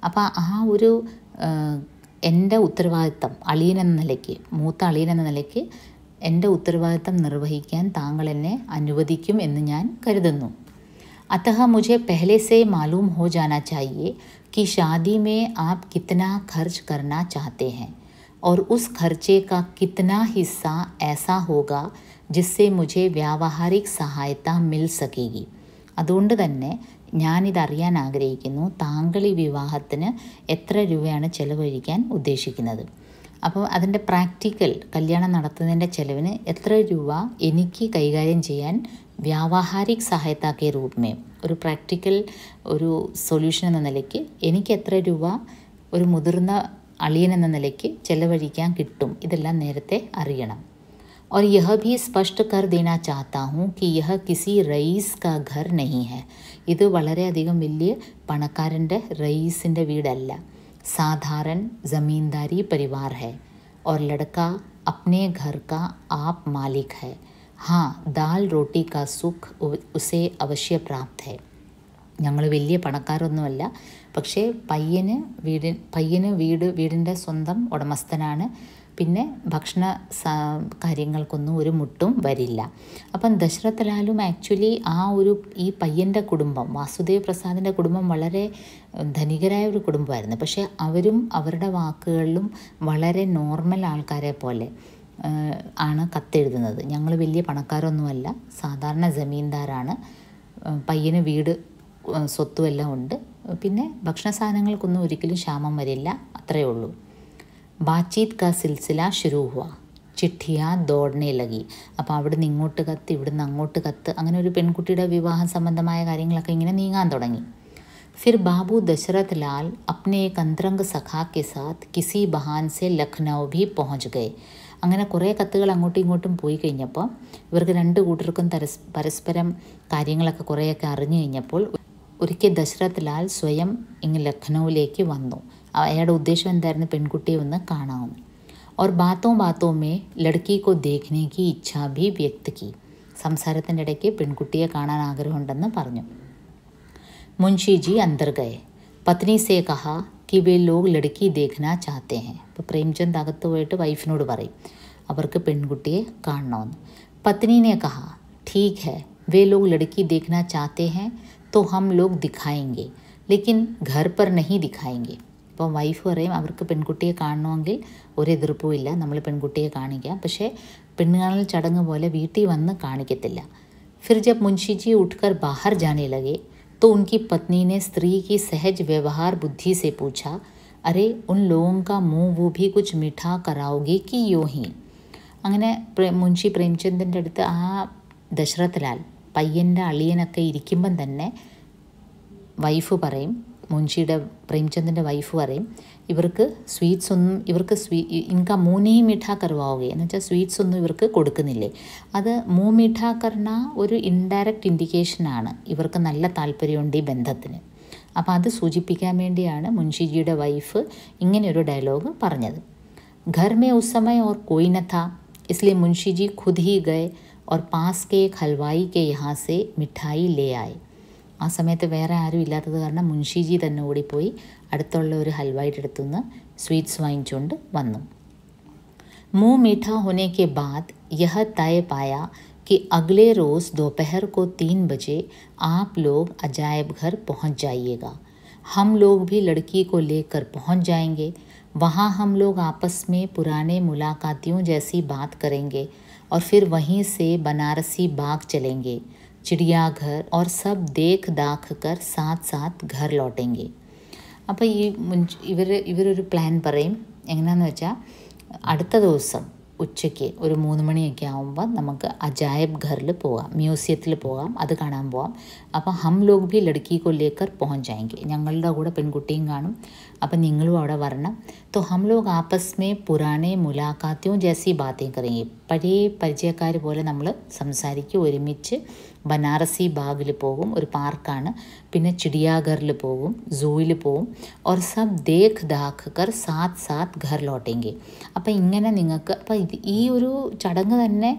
അപ്പോൾ ആ ഒരു എൻ്റെ ഉത്തരവാദിത്തം അളിയനെന്ന നിലയ്ക്ക്, മൂത്ത അളിയനെന്ന നിലയ്ക്ക് എൻ്റെ ഉത്തരവാദിത്തം നിർവഹിക്കാൻ താങ്കൾ എന്നെ അനുവദിക്കും എന്ന് ഞാൻ കരുതുന്നു. अतः मुझे पहले से मालूम हो जाना चाहिए कि शादी में आप कितना खर्च करना चाहते हैं और उस खर्चे का कितना हिस्सा ऐसा होगा जिससे मुझे व्यावहारिक सहायता मिल सकेगी. അതുകൊണ്ട് തന്നെ ഞാനിതറിയാൻ ആഗ്രഹിക്കുന്നു, താങ്കൾ ഈ വിവാഹത്തിന് എത്ര രൂപയാണ് ചെലവഴിക്കാൻ ഉദ്ദേശിക്കുന്നത്. അപ്പോൾ അതിൻ്റെ പ്രാക്ടിക്കൽ കല്യാണം നടത്തുന്നതിൻ്റെ ചെലവിന് എത്ര രൂപ എനിക്ക് കൈകാര്യം ചെയ്യാൻ വ്യാവഹാരിക് സഹായത കെ രൂപമേ, ഒരു പ്രാക്ടിക്കൽ ഒരു സൊല്യൂഷൻ എന്ന നിലയ്ക്ക് എനിക്ക് എത്ര രൂപ ഒരു മുതിർന്ന അളിയൻ എന്ന നിലയ്ക്ക് ചെലവഴിക്കാൻ കിട്ടും, ഇതെല്ലാം നേരത്തെ അറിയണം. और यह भी स्पष्ट कर देना चाहता हूँ कि यह किसी रईस का घर नहीं है. ഇത് വളരെയധികം വലിയ പണക്കാരൻ്റെ റയീസിൻ്റെ വീടല്ല. साधारण ज़मींदारी परिवार है और लड़का अपने घर का आप मालिक है. हाँ, दाल रोटी का सुख उसे अवश्य प्राप्त है. ഞങ്ങൾ വലിയ പണക്കാരൊന്നുമല്ല, പക്ഷേ വീടിൻ്റെ സ്വന്തം ഉടമസ്ഥനാണ്. പിന്നെ ഭക്ഷണ കാര്യങ്ങൾക്കൊന്നും ഒരു മുട്ടും വരില്ല. അപ്പം ദശരഥ് ലാലും ആക്ച്വലി ഈ പയ്യൻ്റെ കുടുംബം, വാസുദേവ് പ്രസാദിൻ്റെ കുടുംബം വളരെ ധനികരായ ഒരു കുടുംബമായിരുന്നു. പക്ഷേ അവരും അവരുടെ വാക്കുകളിലും വളരെ നോർമൽ ആൾക്കാരെ പോലെ ആണ് കത്തെഴുതുന്നത്. ഞങ്ങൾ വലിയ പണക്കാരൊന്നുമല്ല, സാധാരണ ജമീന്ദാരാണ്, പയ്യന് വീട് സ്വത്തുമെല്ലാം ഉണ്ട്, പിന്നെ ഭക്ഷണ സാധനങ്ങൾക്കൊന്നും ഒരിക്കലും ക്ഷാമം വരില്ല, അത്രയേ ഉള്ളൂ. ബാത്ചീത് കാ സിൽസില ശുരു ഹുവ, ചിഠിയാ ദോടനെ ലഗി. അപ്പോൾ അവിടുന്ന് ഇങ്ങോട്ട് കത്ത്, ഇവിടുന്ന് അങ്ങോട്ട് കത്ത്, അങ്ങനെ ഒരു പെൺകുട്ടിയുടെ വിവാഹ സംബന്ധമായ കാര്യങ്ങളൊക്കെ ഇങ്ങനെ നീങ്ങാൻ തുടങ്ങി. फिर बाबू दशरथ लाल अपने एक अंतरंग सखा के साथ किसी बहान से लखनऊ भी पहुंच गए. അങ്ങനെ കുറേ കത്തുകൾ അങ്ങോട്ടും ഇങ്ങോട്ടും പോയി കഴിഞ്ഞപ്പോൾ ഇവർക്ക് രണ്ട് കൂട്ടർക്കും പരസ്പരം കാര്യങ്ങളൊക്കെ കുറേയൊക്കെ അറിഞ്ഞു കഴിഞ്ഞപ്പോൾ ഒരിക്കൽ ദശരഥ് ലാൽ സ്വയം ഇങ്ങ് ലഖ്നൗവിലേക്ക് വന്നു. അയാളുടെ ഉദ്ദേശം എന്തായിരുന്നു? പെൺകുട്ടിയെ ഒന്ന് കാണാമെന്ന്. और बातों बातों में लड़की को देखने की इच्छा भी व्यक्त की. സംസാരത്തിൻ്റെ ഇടയ്ക്ക് പെൺകുട്ടിയെ കാണാൻ ആഗ്രഹമുണ്ടെന്ന് പറഞ്ഞു. मुंशी जी अंदर गए. पत्नी से कहा कि वे लोग लड़की देखना चाहते हैं. അപ്പോൾ പ്രേംചന്ദ് അകത്ത് പോയിട്ട് വൈഫിനോട് പറയും അവർക്ക് പെൺകുട്ടിയെ കാണണമെന്ന്. पत्नी ने कहा ठीक है, वे लोग लड़की देखना चाहते हैं तो हम लोग दिखाएंगे, लेकिन घर पर नहीं दिखाएंगे. അപ്പോൾ വൈഫ് പറയും അവർക്ക് പെൺകുട്ടിയെ കാണണമെങ്കിൽ ഒരു എതിർപ്പും ഇല്ല, നമ്മൾ പെൺകുട്ടിയെ കാണിക്കാം, പക്ഷേ പെണ്ണുകാണൽ ചടങ്ങ് പോലെ വീട്ടിൽ വന്ന് കാണിക്കത്തില്ല. फिर जब मुंशी जी उठकर बाहर जाने लगे तो उनकी पत्नी ने स्त्री की सहज व्यवहार बुद्धि से पूछा, अरे उन लोगों का मुंह वो भी कुछ मीठा कराओगे कि യോ ही. അങ്ങനെ മുൻഷി പ്രേംചന്ദിൻ്റെ അടുത്ത് ആ ദശരഥ് ലാൽ പയ്യൻ്റെ അളിയനൊക്കെ ഇരിക്കുമ്പം തന്നെ വൈഫ് പറയും, മുൻഷിയുടെ പ്രേംചന്ദിൻ്റെ വൈഫ് പറയും ഇവർക്ക് സ്വീറ്റ്സ് ഒന്നും ഇൻകാ മൂന്നേ മീഠാ കർവാവുകയെ എന്ന് വെച്ചാൽ സ്വീറ്റ്സ് ഒന്നും ഇവർക്ക് കൊടുക്കുന്നില്ലേ. അത് മീഠാ കർണ ഒരു ഇൻഡയറക്റ്റ് ഇൻഡിക്കേഷനാണ് ഇവർക്ക് നല്ല താല്പര്യമുണ്ട് ഈ ബന്ധത്തിന്. അപ്പോൾ അത് സൂചിപ്പിക്കാൻ വേണ്ടിയാണ് മുൻഷിജിയുടെ വൈഫ് ഇങ്ങനെയൊരു ഡയലോഗ് പറഞ്ഞത്. घर में उस समय और कोई न था, इसलिए मुंशी जी खुद ही गए और पास के एक हलवाई के यहाँ से मिठाई ले आए. ആ സമയത്ത് വേറെ ആരും ഇല്ലാത്തത് കാരണം മുൻഷിജി തന്നെ ഓടിപ്പോയി അടുത്തുള്ള ഒരു ഹൽവായുടെ അടുത്തുനിന്ന് സ്വീറ്റ്സ് വാങ്ങിച്ചുകൊണ്ട് വന്നു. मुंह मीठा होने के बाद यह तय पाया कि अगले रोज़ दोपहर को 3 बजे आप लोग अजायब घर पहुँच जाइएगा. हम लोग भी लड़की को लेकर पहुँच जाएंगे. वहाँ हम लोग आपस में पुराने मुलाकातियों जैसी बात करेंगे और फिर वहीं से बनारसी बाग चलेंगे, चिड़ियाघर और सब देख दाख कर साथ साथ घर लौटेंगे. അപ്പോൾ ഇവരൊരു പ്ലാൻ പറയും. എങ്ങനെയാണെന്ന് വെച്ചാൽ അടുത്ത ദിവസം ഉച്ചയ്ക്ക് ഒരു 3 മണിയൊക്കെ ആകുമ്പോൾ നമുക്ക് അജായബ് ഘറിൽ പോകാം, മ്യൂസിയത്തിൽ പോകാം, അത് കാണാൻ പോകാം. അപ്പോൾ ഹം ലോഗ് ഭി ലഡ്കി കോ ലേക്കർ പहुंच जाएंगे, ഞങ്ങളുടെ കൂടെ പെൺകുട്ടിയും കാണും, അപ്പം നിങ്ങളും അവിടെ വരണം. तो हम लोग आपस में पुराने मुलाकातियों जैसी बातें करेंगे. പഴയ പരിചയക്കാർ പോലെ നമ്മൾ സംസാരിക്കും, ഒരുമിച്ച് ബനാറസി ബാഗിൽ പോകും, ഒരു പാർക്കാണ്, പിന്നെ ചിടിയാഘറിൽ പോകും, സൂവിൽ പോകും. और सब देख दाख कर साथ साथ घर लौटेंगे. അപ്പോൾ ഇങ്ങനെ നിങ്ങൾക്ക് ഈ ഒരു ചടങ്ങ് തന്നെ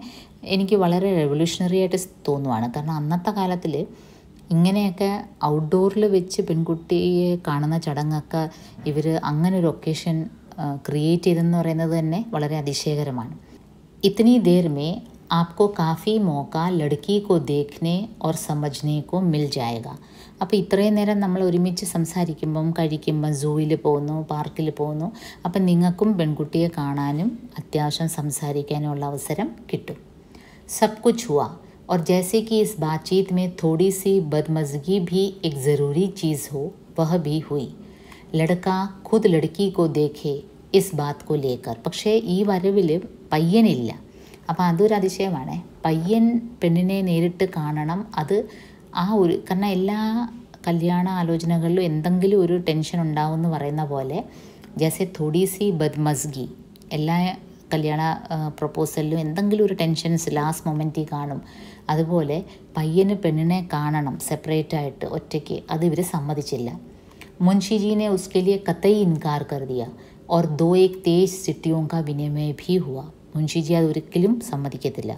എനിക്ക് വളരെ റെവല്യൂഷണറി ആയിട്ട് തോന്നുവാണ്. കാരണം അന്നത്തെ കാലത്തിൽ ഇങ്ങനെയൊക്കെ ഔട്ട്ഡോറിൽ വെച്ച് പെൺകുട്ടിയെ കാണുന്ന ചടങ്ങൊക്കെ ഇവർ അങ്ങനെ ഒരു ഒക്കേഷൻ ക്രിയേറ്റ് ചെയ്തെന്ന് പറയുന്നത് തന്നെ വളരെ അതിശയകരമാണ്. ഇത്തനി ദേർ മേ ആപ്കോ കാഫി മോക്ക ലഡ്കി കോ ദേഖ്നെ ഓർ സമജ്നെ കോ മിൽ ജായേഗ. അപ്പോൾ ഇത്രയും നേരം നമ്മൾ ഒരുമിച്ച് സംസാരിക്കുമ്പം കഴിക്കുമ്പം സൂവിൽ പോകുന്നു, പാർക്കിൽ പോകുന്നു. അപ്പം നിങ്ങൾക്കും പെൺകുട്ടിയെ കാണാനും അത്യാവശ്യം സംസാരിക്കാനും ഉള്ള അവസരം കിട്ടും. സബ് കുച്ച് ഹുआ और जैसे कि इस बातचीत में थोड़ी सी बदमज़गी भी एक ज़रूरी चीज़ हो, वह भी हुई. लड़का खुद लड़की को देखे इस बात को लेकर. പക്ഷേ ഈ വരവിൽ പയ്യനില്ല. അപ്പോൾ അതൊരു അതിശയമാണ്. പയ്യൻ പെണ്ണിനെ നേരിട്ട് കാണണം. അത് കാരണം എല്ലാ കല്യാണ ആലോചനകളിലും എന്തെങ്കിലും ഒരു ടെൻഷൻ ഉണ്ടാവും എന്ന് പറയുന്ന പോലെ ജैसे थोड़ी सी बदमज़गी, എല്ലാ കല്യാണ പ്രപ്പോസലിലും എന്തെങ്കിലും ഒരു ടെൻഷൻസ് ലാസ്റ്റ് മൊമെൻറ്റിൽ കാണും. അതുപോലെ പയ്യന് പെണ്ണിനെ കാണണം സെപ്പറേറ്റായിട്ട് ഒറ്റയ്ക്ക്, അത് ഇവർ സമ്മതിച്ചില്ല. മുൻഷിജീനെ ഉസ്കെ ലിയെ കത്തൈ ഇൻകാർ കർ ദിയ और 2-1 तेज चिट्ठियों का विनिमय भी हुआ. മുൻഷിജി അത് ഒരിക്കലും സമ്മതിക്കത്തില്ല.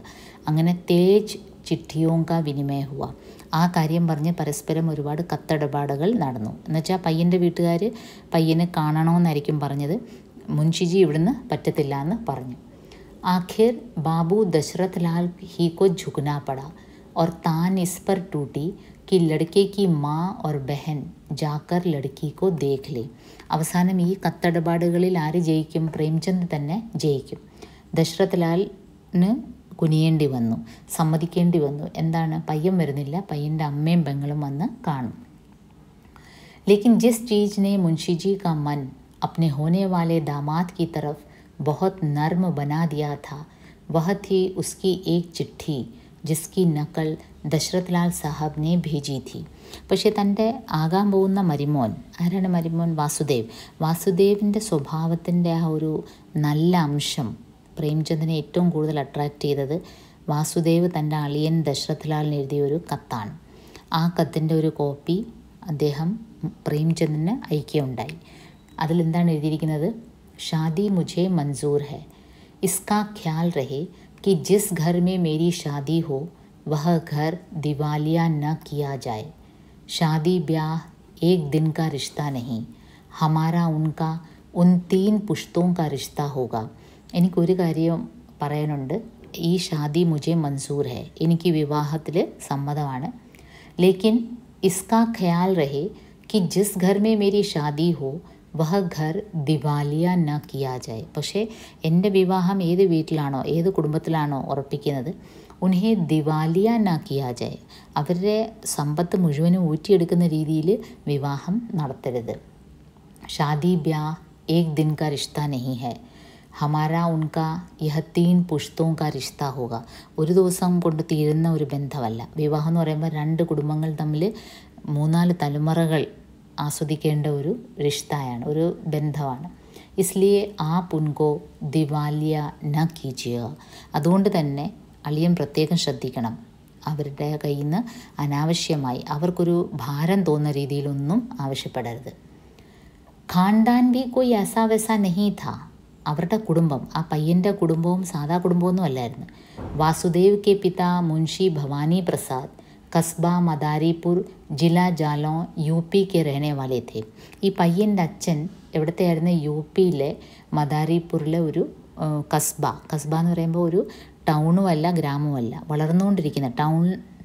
അങ്ങനെ തേജ് ചിട്ടിയോं का विनिमय हुआ. ആ കാര്യം പറഞ്ഞ് പരസ്പരം ഒരുപാട് കത്തിടപാടുകൾ നടന്നു. എന്നുവെച്ചാൽ പയ്യൻ്റെ വീട്ടുകാർ പയ്യനെ കാണണമെന്നായിരിക്കും പറഞ്ഞത്. മുൻഷിജി ഇവിടുന്ന് പറ്റത്തില്ല എന്ന് പറഞ്ഞു. आखिर बाबू दशरथ लाल ही को झुकना पड़ा और तान इस पर टूटी कि लड़के की माँ और बहन जाकर लड़की को देख ले. അവസാനം ഈ കത്തിടപാടുകളിൽ ആര് ജയിക്കും? പ്രേംചന്ദ് തന്നെ ജയിക്കും. ദശരഥ് ലാലിന് കുനിയേണ്ടി വന്നു, സമ്മതിക്കേണ്ടി വന്നു. എന്താണ്? പയ്യൻ വരുന്നില്ല, പയ്യൻ്റെ അമ്മയും പെങ്ങളും വന്ന് കാണും. लेकिन जिस चीज़ ने मुंशी जी का मन अपने होने वाले दामाद की तरफ बहुत नर्म बना दिया था, वह थी उसकी एक चिट्ठी जिसकी नकल ദശരഥ് ലാൽ സാഹബ് ने भेजी थी. പക്ഷേ തൻ്റെ ആകാൻ പോകുന്ന മരുമോൻ, ആരാണ് മരുമോൻ? വാസുദേവിൻ്റെ സ്വഭാവത്തിൻ്റെ ആ ഒരു നല്ല അംശം പ്രേംചന്ദിനെ ഏറ്റവും കൂടുതൽ അട്രാക്റ്റ് ചെയ്തത് വാസുദേവ് തൻ്റെ അളിയൻ ദശരഥ് ലാലിന് എഴുതിയ ഒരു കത്താണ്. ആ കത്തിൻ്റെ ഒരു കോപ്പി അദ്ദേഹം പ്രേംചന്ദിന് അയക്കുകയുണ്ടായി. അതിലെന്താണ് എഴുതിയിരിക്കുന്നത്? शादी मुझे मंजूर है, इसका ख्याल रहे कि जिस घर में मेरी शादी हो वह घर दिवालिया न किया जाए. शादी ब्याह एक दिन का रिश्ता नहीं, हमारा उनका उन 3 पुश्तों का रिश्ता होगा. എനിക്കൊരു കാര്യം പറയാനുണ്ട്. ഈ ഷാദി മുझे मंजूर है, എനിക്ക് വിവാഹത്തിൽ സമ്മതമാണ്. लेकिन इसका ख्याल रहे कि जिस घर में मेरी शादी हो വഹ ഘർ ദിവാലിയ ന കിയാ ജായ്. പക്ഷേ എൻ്റെ വിവാഹം ഏത് വീട്ടിലാണോ ഏത് കുടുംബത്തിലാണോ ഉറപ്പിക്കുന്നത്, ഉൻഹെ ദിവാലിയ ന കിയാ ജായ്, അവരുടെ സമ്പത്ത് മുഴുവനും ഊറ്റിയെടുക്കുന്ന രീതിയിൽ വിവാഹം നടത്തരുത്. ഷാദി ബ്യാ ഏക് ദിൻ കാ റിഷ്ത നഹി ഹൈ, ഹമാരാ ഉൻകാ യഹ 3 പുഷ്തോं കാ റിഷ്ത ഹോഗ. ഒരു ദിവസം കൊണ്ട് തീരുന്ന ഒരു ബന്ധമല്ല. വിവാഹം എന്ന് പറയുമ്പോൾ 2 കുടുംബങ്ങൾ തമ്മിൽ 3-4 തലമുറകൾ ആസ്വദിക്കേണ്ട ഒരു റിഷ്തയാണ്, ഒരു ബന്ധമാണ്. ഇസ്ലിയെ ആപ് ഉൻകോ ദിവാലിയ ന കീജിയ. അതുകൊണ്ട് തന്നെ അളിയൻ പ്രത്യേകം ശ്രദ്ധിക്കണം. അവരുടെ കയ്യിൽ നിന്ന് അനാവശ്യമായി അവർക്കൊരു ഭാരം തോന്നുന്ന രീതിയിലൊന്നും ആവശ്യപ്പെടരുത്. ഖാൻഡാൻ ബി കോയി ऐसा वैसा नहीं था. അവരുടെ കുടുംബം, ആ പയ്യൻ്റെ കുടുംബവും സാധാ കുടുംബമൊന്നും അല്ലായിരുന്നു. വാസുദേവ് കെ പിത മുൻഷി ഭവാനി പ്രസാദ് കസ്ബ മദാരിപുർ ജില്ല ജാലോൺ യു.പി. കെ रहने वाले थे. ഈ പയ്യൻ്റെ അച്ഛൻ എവിടത്തെയായിരുന്നു? യു.പിയിലെ മദാരിപുരിലെ ഒരു കസ്ബ എന്ന് പറയുമ്പോൾ ഒരു ടൗണും അല്ല ഗ്രാമവും അല്ല, വളർന്നുകൊണ്ടിരിക്കുന്ന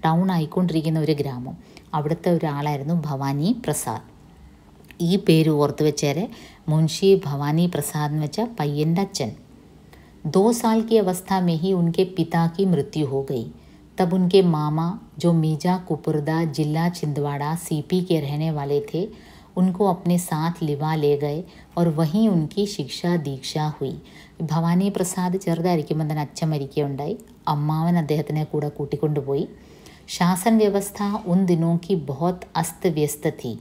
ടൗൺ ആയിക്കൊണ്ടിരിക്കുന്ന ഒരു ഗ്രാമം. അവിടുത്തെ ഒരാളായിരുന്നു ഭവാനി പ്രസാദ്. ഈ പേര് ഓർത്ത് വെച്ചേരെ, മുൻഷി ഭവാനി പ്രസാദ് എന്ന് വെച്ചാൽ പയ്യൻ്റെ അച്ഛൻ. 2 साल की अवस्था में ही उनके पिता की मृत्यु हो गई. तब उनके मामा जो मीजा कुपुरदा जिला छिंदवाड़ा सीपी के रहने वाले थे, उनको अपने साथ लिवा ले गए और वहीं उनकी शिक्षा दीक्षा हुई. ഭവാനി പ്രസാദ് ചെറുതായിരിക്കുമ്പോൾ തന്നെ അച്ഛൻ മരിക്കുകയുണ്ടായി. അമ്മാവൻ അദ്ദേഹത്തിനെ കൂടെ കൂട്ടിക്കൊണ്ടുപോയി. शासन व्यवस्था उन दिनों की बहुत अस्त व्यस्त थी.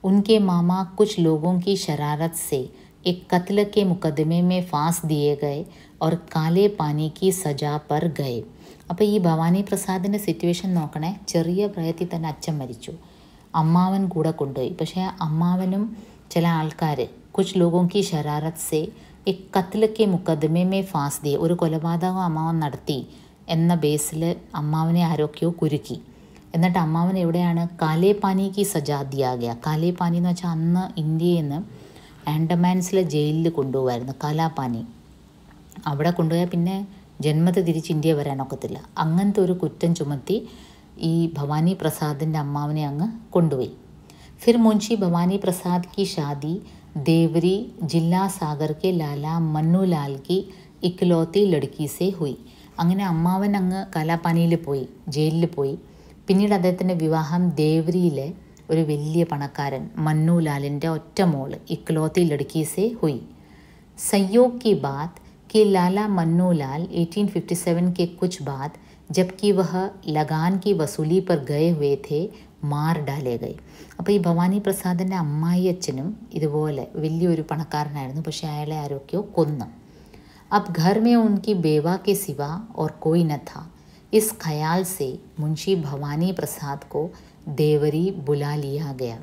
उनके मामा कुछ लोगों की शरारत से एक कत्ल के मुकदमे में फांस दिए गए और काले पानी की सजा पर गए. അപ്പോൾ ഈ ഭവാനി പ്രസാദിൻ്റെ സിറ്റുവേഷൻ നോക്കണേ. ചെറിയ പ്രായത്തിൽ തന്നെ അച്ഛൻ മരിച്ചു, അമ്മാവൻ കൂടെ കൊണ്ടുപോയി. പക്ഷേ അമ്മാവനും ചില ആൾക്കാർ കുച്ച് ലോഗോं की शरारत से एक कत्ल के मुकदमे में फांस दिए, ഒരു കൊലപാതകം അമ്മാവൻ നടത്തി എന്ന ബേസിൽ അമ്മാവനെ ആരൊക്കെയോ കുരുക്കി. എന്നിട്ട് അമ്മാവൻ എവിടെയാണ്? കാലേ പാനിക്ക് സജാ ദിയാ ഗയ. കാലേ പാനി എന്ന് വെച്ചാൽ അന്ന് ഇന്ത്യയിൽ നിന്ന് ആൻഡമാൻസിലെ ജയിലിൽ കൊണ്ടുപോകുമായിരുന്നു കാലാപാനി. അവിടെ കൊണ്ടുപോയാൽ പിന്നെ ജന്മത്തെ തിരിച്ച് ഇന്ത്യ വരാനൊക്കത്തില്ല. അങ്ങനത്തെ ഒരു കുറ്റം ചുമത്തി ഈ ഭവാനി പ്രസാദിൻ്റെ അമ്മാവനെ അങ്ങ് കൊണ്ടുപോയി. फिर मुंशी भवानी प्रसाद की शादी देवरी जिला सागर के लाला मन्नू लाल की इकलौती लड़की से हुई. അങ്ങനെ അമ്മാവൻ അങ്ങ് കാലാപാനിയിൽ പോയി, ജയിലിൽ പോയി. പിന്നീട് അദ്ദേഹത്തിൻ്റെ വിവാഹം ദേവരിയിലെ ഒരു വലിയ പണക്കാരൻ മന്നു ലാലിൻ്റെ ഒറ്റ മോള് ഇക്ലോത്തി ലड़की से हुई. संयोग की बात कि लाला मन्नू लाल 1857 के कुछ बाद जबकि वह लगान की वसूली पर गए हुए थे മാർ ഡാലേ ഗൈ. അപ്പോൾ ഈ ഭവാനി പ്രസാദിൻ്റെ അമ്മായി അച്ഛനും ഇതുപോലെ വലിയൊരു പണക്കാരനായിരുന്നു. പക്ഷേ അയാളെ ആരൊക്കെയോ കൊന്നു. अब घर में उनकी बेवा के सिवा और कोई न था. इस ख्याल से मुंशी भवानी प्रसाद को देवरी बुला लिया गया.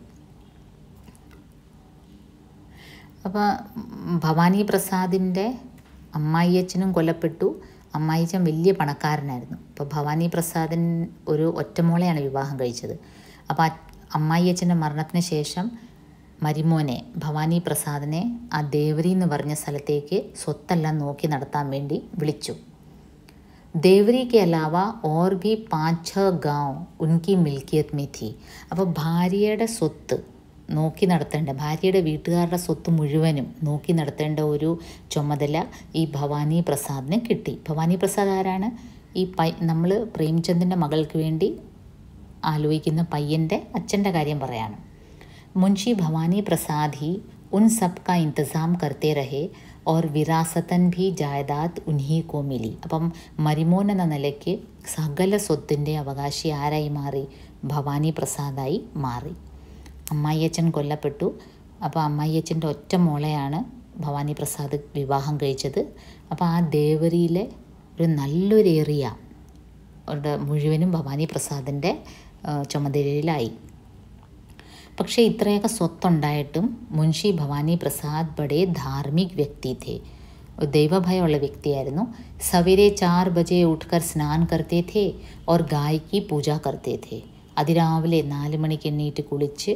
അപ്പോൾ ഭവാനി പ്രസാദിൻ്റെ അമ്മായിയച്ഛനും കൊല്ലപ്പെട്ടു. അമ്മായിയച്ഛൻ വലിയ പണക്കാരനായിരുന്നു. അപ്പോൾ ഭവാനി പ്രസാദൻ ഒരു ഒറ്റമോളെയാണ് വിവാഹം കഴിച്ചത്. അപ്പോൾ അമ്മായിയച്ഛൻ്റെ മരണത്തിന് ശേഷം മരിമോനെ ഭവാനി പ്രസാദിനെ ആ ദേവരി എന്ന് പറഞ്ഞ സ്ഥലത്തേക്ക് സ്വത്തെല്ലാം നോക്കി നടത്താൻ വേണ്ടി വിളിച്ചു. ദേവരി के अलावा और भी 5-6 गांव उनकी मिल्कियत में थी. അപ്പോൾ ഭാര്യയുടെ സ്വത്ത് നോക്കി നടത്തേണ്ട, ഭാര്യയുടെ വീട്ടുകാരുടെ സ്വത്ത് മുഴുവനും നോക്കി നടത്തേണ്ട ഒരു ചുമതല ഈ ഭവാനി പ്രസാദിന് കിട്ടി. ഭവാനി പ്രസാദ് ആരാണ്? ഈ നമ്മൾ പ്രേംചന്ദിൻ്റെ മകൾക്ക് വേണ്ടി ആലോചിക്കുന്ന പയ്യൻ്റെ അച്ഛൻ്റെ കാര്യം പറയാണ്. मुंशी भवानी प्रसाद ही उन सब का इंतज़ाम करते रहे और विरासतन भी जायदाद उन्हीं को मिली. അപ്പം മരിമോൻ എന്ന നിലയ്ക്ക് സകല സ്വത്തിൻ്റെ അവകാശി ആരായി മാറി? ഭവാനി പ്രസാദായി മാറി. അമ്മായിയച്ഛൻ കൊല്ലപ്പെട്ടു. അപ്പോൾ അമ്മായിയച്ഛൻ്റെ ഒറ്റ മോളെയാണ് ഭവാനി പ്രസാദ് വിവാഹം കഴിച്ചത്. അപ്പോൾ ആ ദേവരിയിലെ ഒരു നല്ലൊരു ഏരിയ മുഴുവനും ഭവാനി പ്രസാദിൻ്റെ ചുമതലയിലായി. പക്ഷേ ഇത്രയൊക്കെ സ്വത്തുണ്ടായിട്ടും മുൻഷി ഭവാനി പ്രസാദ് ബഡേ ധാർമ്മിക് വ്യക്തി थे. ദൈവഭയമുള്ള വ്യക്തിയായിരുന്നു. സവേരെ 4 ബജെ ഉഠ്കർ സ്നാൻ കർത്തേ थे और गाय की पूजा करते थे. അതിരാവിലെ 4 മണിക്ക് എണ്ണീറ്റ് കുളിച്ച്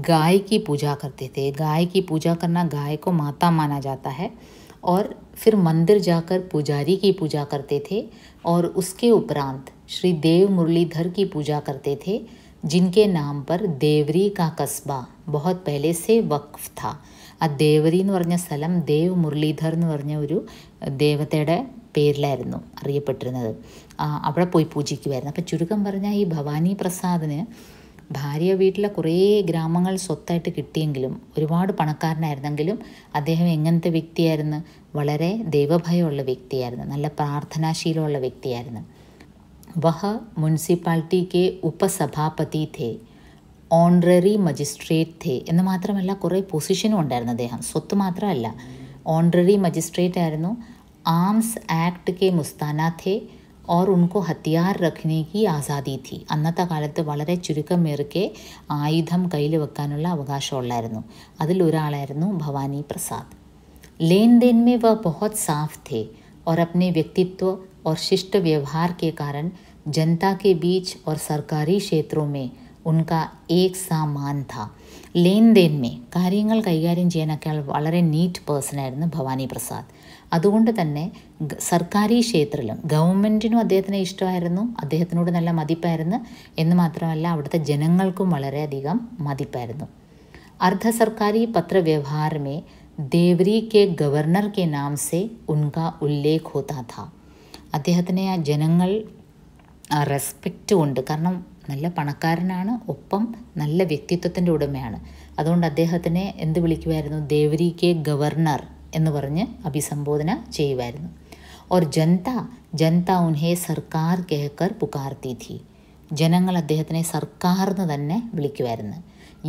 गाय की पूजा करते थे. गाय की पूजा करना, गाय को माता माना जाता है. और फिर मंदिर जाकर पुजारी की पूजा करते थे और उसके उपरांत श्री देव मुरलीधर की पूजा करते थे, जिनके नाम पर देवरी का कस्बा बहुत पहले से वक्फ था. ആ ദേവരി എന്ന് പറഞ്ഞ സ്ഥലം ദേവ് മുരളീധർ എന്ന് പറഞ്ഞ ഒരു ദേവതയുടെ പേരിലായിരുന്നു അറിയപ്പെട്ടിരുന്നത്. അവിടെ പോയി പൂജിക്കുമായിരുന്നു. അപ്പോൾ ചുരുക്കം പറഞ്ഞാൽ ഈ ഭവാനി പ്രസാദിന് ഭാര്യ വീട്ടിലെ കുറേ ഗ്രാമങ്ങൾ സ്വത്തായിട്ട് കിട്ടിയെങ്കിലും ഒരുപാട് പണക്കാരനായിരുന്നെങ്കിലും അദ്ദേഹം എങ്ങനത്തെ വ്യക്തിയായിരുന്നു? വളരെ ദൈവഭയമുള്ള വ്യക്തിയായിരുന്നു, നല്ല പ്രാർത്ഥനാശീലമുള്ള വ്യക്തിയായിരുന്നു. വഹ മുനിസിപ്പാലിറ്റി കെ ഉപസഭാപതി थे, ഓണററി മജിസ്ട്രേറ്റ് थे എന്ന് മാത്രമല്ല കുറേ പൊസിഷനും ഉണ്ടായിരുന്നു അദ്ദേഹം. സ്വത്ത് മാത്രമല്ല, ഓണററി മജിസ്ട്രേറ്റ് ആയിരുന്നു. ആംസ് ആക്ട് കെ മുസ്താന थे और उनको हथियार रखने की ആസാദി थी. അന്നത്തെ കാലത്ത് വളരെ ചുരുക്കം പേർക്ക് ആയുധം കയ്യിൽ വെക്കാനുള്ള അവകാശമുള്ളായിരുന്നു. അതിലൊരാളായിരുന്നു ഭവാനി പ്രസാദ്. लेन देन में वह बहुत साफ थे और अपने व्यक्तित्व और शिष्ट व्यवहार के कारण जनता के बीच और सरकारी क्षेत्रों में उनका एक सा मान था. लेन देन में കാര്യങ്ങൾ കൈകാര്യം ചെയ്യാനൊക്കെ വളരെ നീറ്റ് പേഴ്സണായിരുന്നു ഭവാനി പ്രസാദ്. അതുകൊണ്ട് തന്നെ സർക്കാരി ക്ഷേത്രത്തിലും ഗവൺമെൻറ്റിനും അദ്ദേഹത്തിനെ ഇഷ്ടമായിരുന്നു, അദ്ദേഹത്തിനോട് നല്ല മതിപ്പായിരുന്നു. എന്ന് മാത്രമല്ല അവിടുത്തെ ജനങ്ങൾക്കും വളരെയധികം മതിപ്പായിരുന്നു. अर्ध सरकारी पत्र व्यवहार में देवरी के गवर्नर के नाम से उनका उल्लेख होता था. അദ്ദേഹത്തിനെ ആ ജനങ്ങൾ റെസ്പെക്റ്റ് കൊണ്ട്, കാരണം നല്ല പണക്കാരനാണ്, ഒപ്പം നല്ല വ്യക്തിത്വത്തിൻ്റെ ഉടമയാണ്. അതുകൊണ്ട് അദ്ദേഹത്തിനെ എന്ത് വിളിക്കുമായിരുന്നു? ദേവരി കെ ഗവർണർ എന്ന് പറഞ്ഞ് അഭിസംബോധന ചെയ്യുമായിരുന്നു. और जनता उन्हें സർക്കാർ कहकर पुकारती थी. ജനങ്ങൾ അദ്ദേഹത്തിനെ സർക്കാർ എന്ന് തന്നെ വിളിക്കുമായിരുന്നു.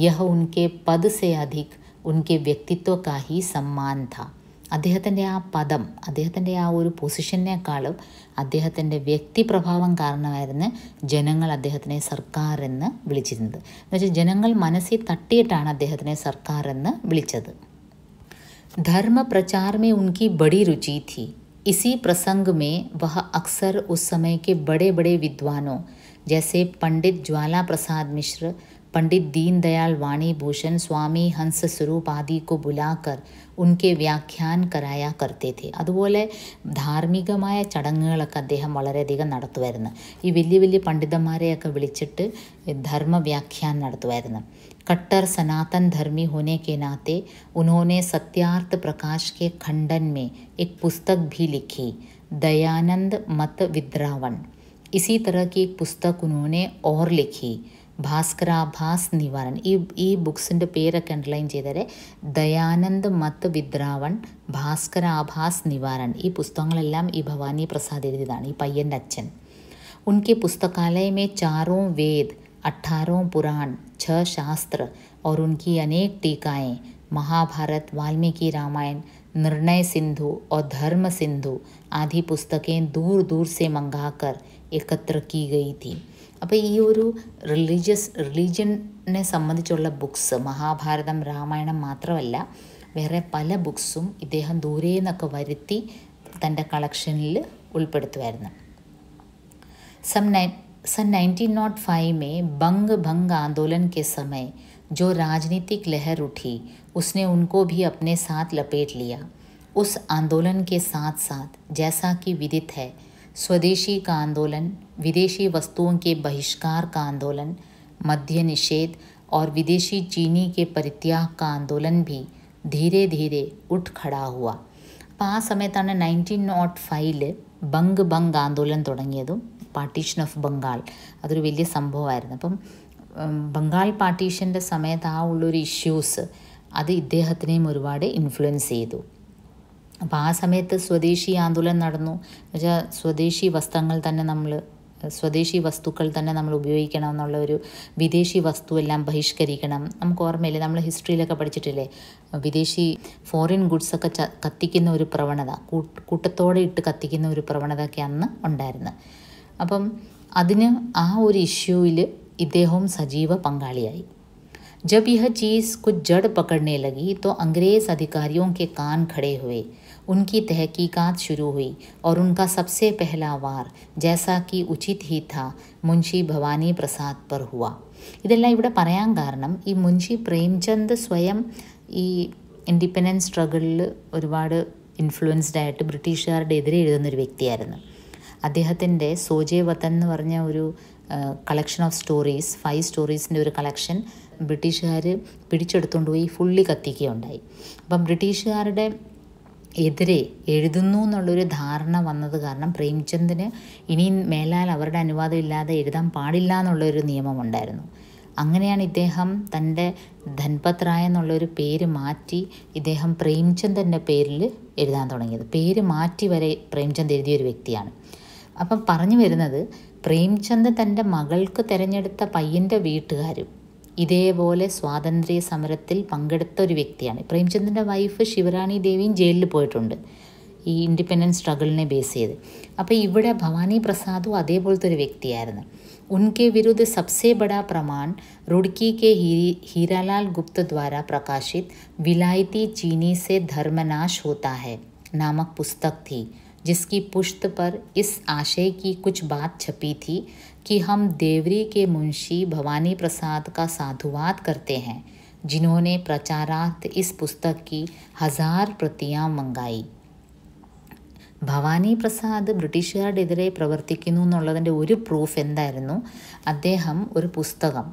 യഹ ഉൻകെ പദ് സെ അധിക് ഉൻകെ വ്യക്തിത്വ കാ ഹി സമ്മാൻ ഥ. അദ്ദേഹത്തിൻ്റെ ആ പദം, അദ്ദേഹത്തിൻ്റെ ആ ഒരു പൊസിഷനേക്കാളും അദ്ദേഹത്തിൻ്റെ വ്യക്തിപ്രഭാവം കാരണമായിരുന്നു ജനങ്ങൾ അദ്ദേഹത്തിനെ സർക്കാർ എന്ന് വിളിച്ചിരുന്നത്. എന്നുവെച്ചാൽ ജനങ്ങൾ മനസ്സിൽ തട്ടിയിട്ടാണ് അദ്ദേഹത്തിനെ സർക്കാർ എന്ന് വിളിച്ചത്. ധർമ്മ പ്രചാർ में उनकी बड़ी रुचि थी. इसी प्रसंग में वह अक्सर उस समय के बड़े बड़े विद्वानों जैसे पंडित ज्वाला प्रसाद मिश्र, पंडित दीनदयाल वाणी भूषण, स्वामी हंस स्वरूप आदि को बुलाकर उनके വ്യാഖ്യാൻ कराया करते थे. അതുപോലെ ധാർമ്മികമായ ചടങ്ങുകളൊക്കെ അദ്ദേഹം വളരെയധികം നടത്തുമായിരുന്നു. ഈ വലിയ വലിയ പണ്ഡിതന്മാരെയൊക്കെ വിളിച്ചിട്ട് ധർമ്മവ്യാഖ്യാൻ നടത്തുമായിരുന്നു. कट्टर सनातन धर्मी होने के नाते उन्होंने सत्यार्थ प्रकाश के खंडन में एक पुस्तक भी लिखी, दयानंद मत विद्रावण. इसी तरह की एक पुस्तक उन्होंने और लिखी, ഭാസ്കരാഭാസ് നിവാരൺ. ഈ ബുക്സിൻ്റെ പേരൊക്കെ അണ്ടർലൈൻ ചെയ്തേരെ. ദയാനന്ദ് മത് വിദ്രാവൺ, ഭാസ്കരാഭാസ് നിവാരൺ. ഈ പുസ്തകങ്ങളെല്ലാം ഈ ഭവാനി പ്രസാദ് എഴുതിയതാണ്, ഈ പയ്യൻ്റെ അച്ഛൻ. उनके पुस्तकालय में 4 वेद, 18 पुराण, 6 शास्त्र और उनकी अनेक टीकाएँ, महाभारत, वाल्मीकि रामायण, निर्णय सिंधु और धर्म सिंधु आदि पुस्तकें दूर दूर से मंगाकर एकत्र की गई थी. അപ്പോൾ ഈ ഒരു റിലീജിയനെ സംബന്ധിച്ചുള്ള ബുക്സ്, മഹാഭാരതം, രാമായണം മാത്രമല്ല വേറെ പല ബുക്സും ഇദ്ദേഹം ദൂരെ നിന്നൊക്കെ വരുത്തി തൻ്റെ കളക്ഷനിൽ ഉൾപ്പെടുത്തുമായിരുന്നു. सन 1905 में बंग भंग आंदोलन के समय जो राजनीतिक लहर उठी उसने उनको भी अपने साथ लपेट लिया. उस आंदोलन के साथ साथ जैसा कि विदित है, स्वदेशी का आंदोलन, विदेशी वस्तुओं के बहिष्कार का आंदोलन, मद्य निषेध और विदेशी चीनी के परित्याग का आंदोलन भी धीरे धीरे उठ खड़ा हुआ. അപ്പോൾ ആ സമയത്താണ് 1905 ബംഗ് ആന്തോലൻ തുടങ്ങിയതും പാർട്ടീഷൻ ഓഫ് ബംഗാൾ. അതൊരു വലിയ സംഭവമായിരുന്നു. അപ്പം ബംഗാൾ പാർട്ടീഷൻ്റെ സമയത്ത് ആ ഉള്ളൊരു ഇഷ്യൂസ് അത് ഇദ്ദേഹത്തിനെയും ഒരുപാട് ഇൻഫ്ലുവൻസ് ചെയ്തു. അപ്പോൾ ആ സമയത്ത് സ്വദേശി ആന്തോലൻ നടന്നു. എന്നുവെച്ചാൽ സ്വദേശി വസ്തുക്കൾ തന്നെ നമ്മൾ ഉപയോഗിക്കണം എന്നുള്ള ഒരു, വിദേശി വസ്തു എല്ലാം ബഹിഷ്കരിക്കണം. നമുക്ക് ഓർമ്മയില്ലേ, നമ്മൾ ഹിസ്റ്ററിയിലൊക്കെ പഠിച്ചിട്ടില്ലേ, വിദേശി ഫോറിൻ ഗുഡ്സൊക്കെ കത്തിക്കുന്ന ഒരു പ്രവണത, കൂട്ടത്തോടെ ഇട്ട് കത്തിക്കുന്ന ഒരു പ്രവണതയൊക്കെ അന്ന് ഉണ്ടായിരുന്നു. അപ്പം അതിന് ആ ഒരു ഇഷ്യൂവിൽ ഇദ്ദേഹവും സജീവ പങ്കാളിയായി. जब यह चीज़ कुछ जड़ पकड़ने लगी तो अंग्रेज़ अधिकारियों के कान खड़े हुए, उनकी तहकीकात शुरू हुई और उनका सबसे पहला वार, जैसा कि उचित ही था, मुंशी भवानी प्रसाद पर हुआ. ഇതെല്ലാം ഇവിടെ പറയാൻ കാരണം ഈ മുൻഷി പ്രേംചന്ദ് സ്വയം ഈ ഇൻഡിപെൻഡൻസ് സ്ട്രഗിളിൽ ഒരുപാട് ഇൻഫ്ലുവൻസ്ഡ് ആയിട്ട് ബ്രിട്ടീഷുകാരുടെ എതിരെ എഴുതുന്നൊരു വ്യക്തിയായിരുന്നു. അദ്ദേഹത്തിൻ്റെ സോജേ വതൻ എന്ന് പറഞ്ഞ ഒരു കളക്ഷൻ ഓഫ് സ്റ്റോറീസ്, 5 സ്റ്റോറീസിൻ്റെ ഒരു കളക്ഷൻ ബ്രിട്ടീഷുകാർ പിടിച്ചെടുത്തുകൊണ്ട് പോയി ഫുള്ളി കത്തിക്കുകയുണ്ടായി. അപ്പം ബ്രിട്ടീഷുകാരുടെ എതിരെ എഴുതുന്നു എന്നുള്ളൊരു ധാരണ വന്നത് കാരണം പ്രേംചന്ദിന് ഇനി മേലാൽ അവരുടെ അനുവാദം ഇല്ലാതെ എഴുതാൻ പാടില്ല എന്നുള്ളൊരു നിയമമുണ്ടായിരുന്നു. അങ്ങനെയാണ് ഇദ്ദേഹം തൻ്റെ ധൻപത് റായ് എന്നുള്ളൊരു പേര് മാറ്റി ഇദ്ദേഹം പ്രേംചന്ദിൻ്റെ പേരിൽ എഴുതാൻ തുടങ്ങിയത്. പേര് മാറ്റി വരെ പ്രേംചന്ദ് എഴുതിയൊരു വ്യക്തിയാണ്. അപ്പം പറഞ്ഞു വരുന്നത്, പ്രേംചന്ദ് തൻ്റെ മകൾക്ക് തിരഞ്ഞെടുത്ത പയ്യൻ്റെ വീട്ടുകാരും ഇതേപോലെ സ്വാതന്ത്ര്യ സമരത്തിൽ പങ്കെടുത്ത ഒരു വ്യക്തിയാണ്. പ്രേംചന്ദിൻ്റെ വൈഫ് ശിവറാണി ദേവിയും ജയിലിൽ പോയിട്ടുണ്ട് ഈ ഇൻഡിപെൻഡൻസ് സ്ട്രഗിളിനെ ബേസ് ചെയ്ത്. അപ്പോൾ ഇവിടെ ഭവാനി പ്രസാദും അതേപോലത്തെ ഒരു വ്യക്തിയായിരുന്നു. उनके विरुद्ध सबसे बड़ा प्रमाण रुड़की के हीरालाल गुप्त द्वारा प्रकाशित विलायती चीनी से धर्मनाश होता है नामक पुस्तक थी, जिसकी पुष्ट पर इस आशय की कुछ बात छपी थी कि हम देवरी के मुंशी भवानी प्रसाद का साधुवाद करते हैं, जिन्होंने प्रचारार्थ इस पुस्तक की 1000 प्रतियां मंगाई. ഭവാനി പ്രസാദ് ബ്രിട്ടീഷുകാരുടെ എതിരെ പ്രവർത്തിക്കുന്നു എന്നുള്ളതിൻ്റെ ഒരു പ്രൂഫ് എന്തായിരുന്നു? അദ്ദേഹം ഒരു പുസ്തകം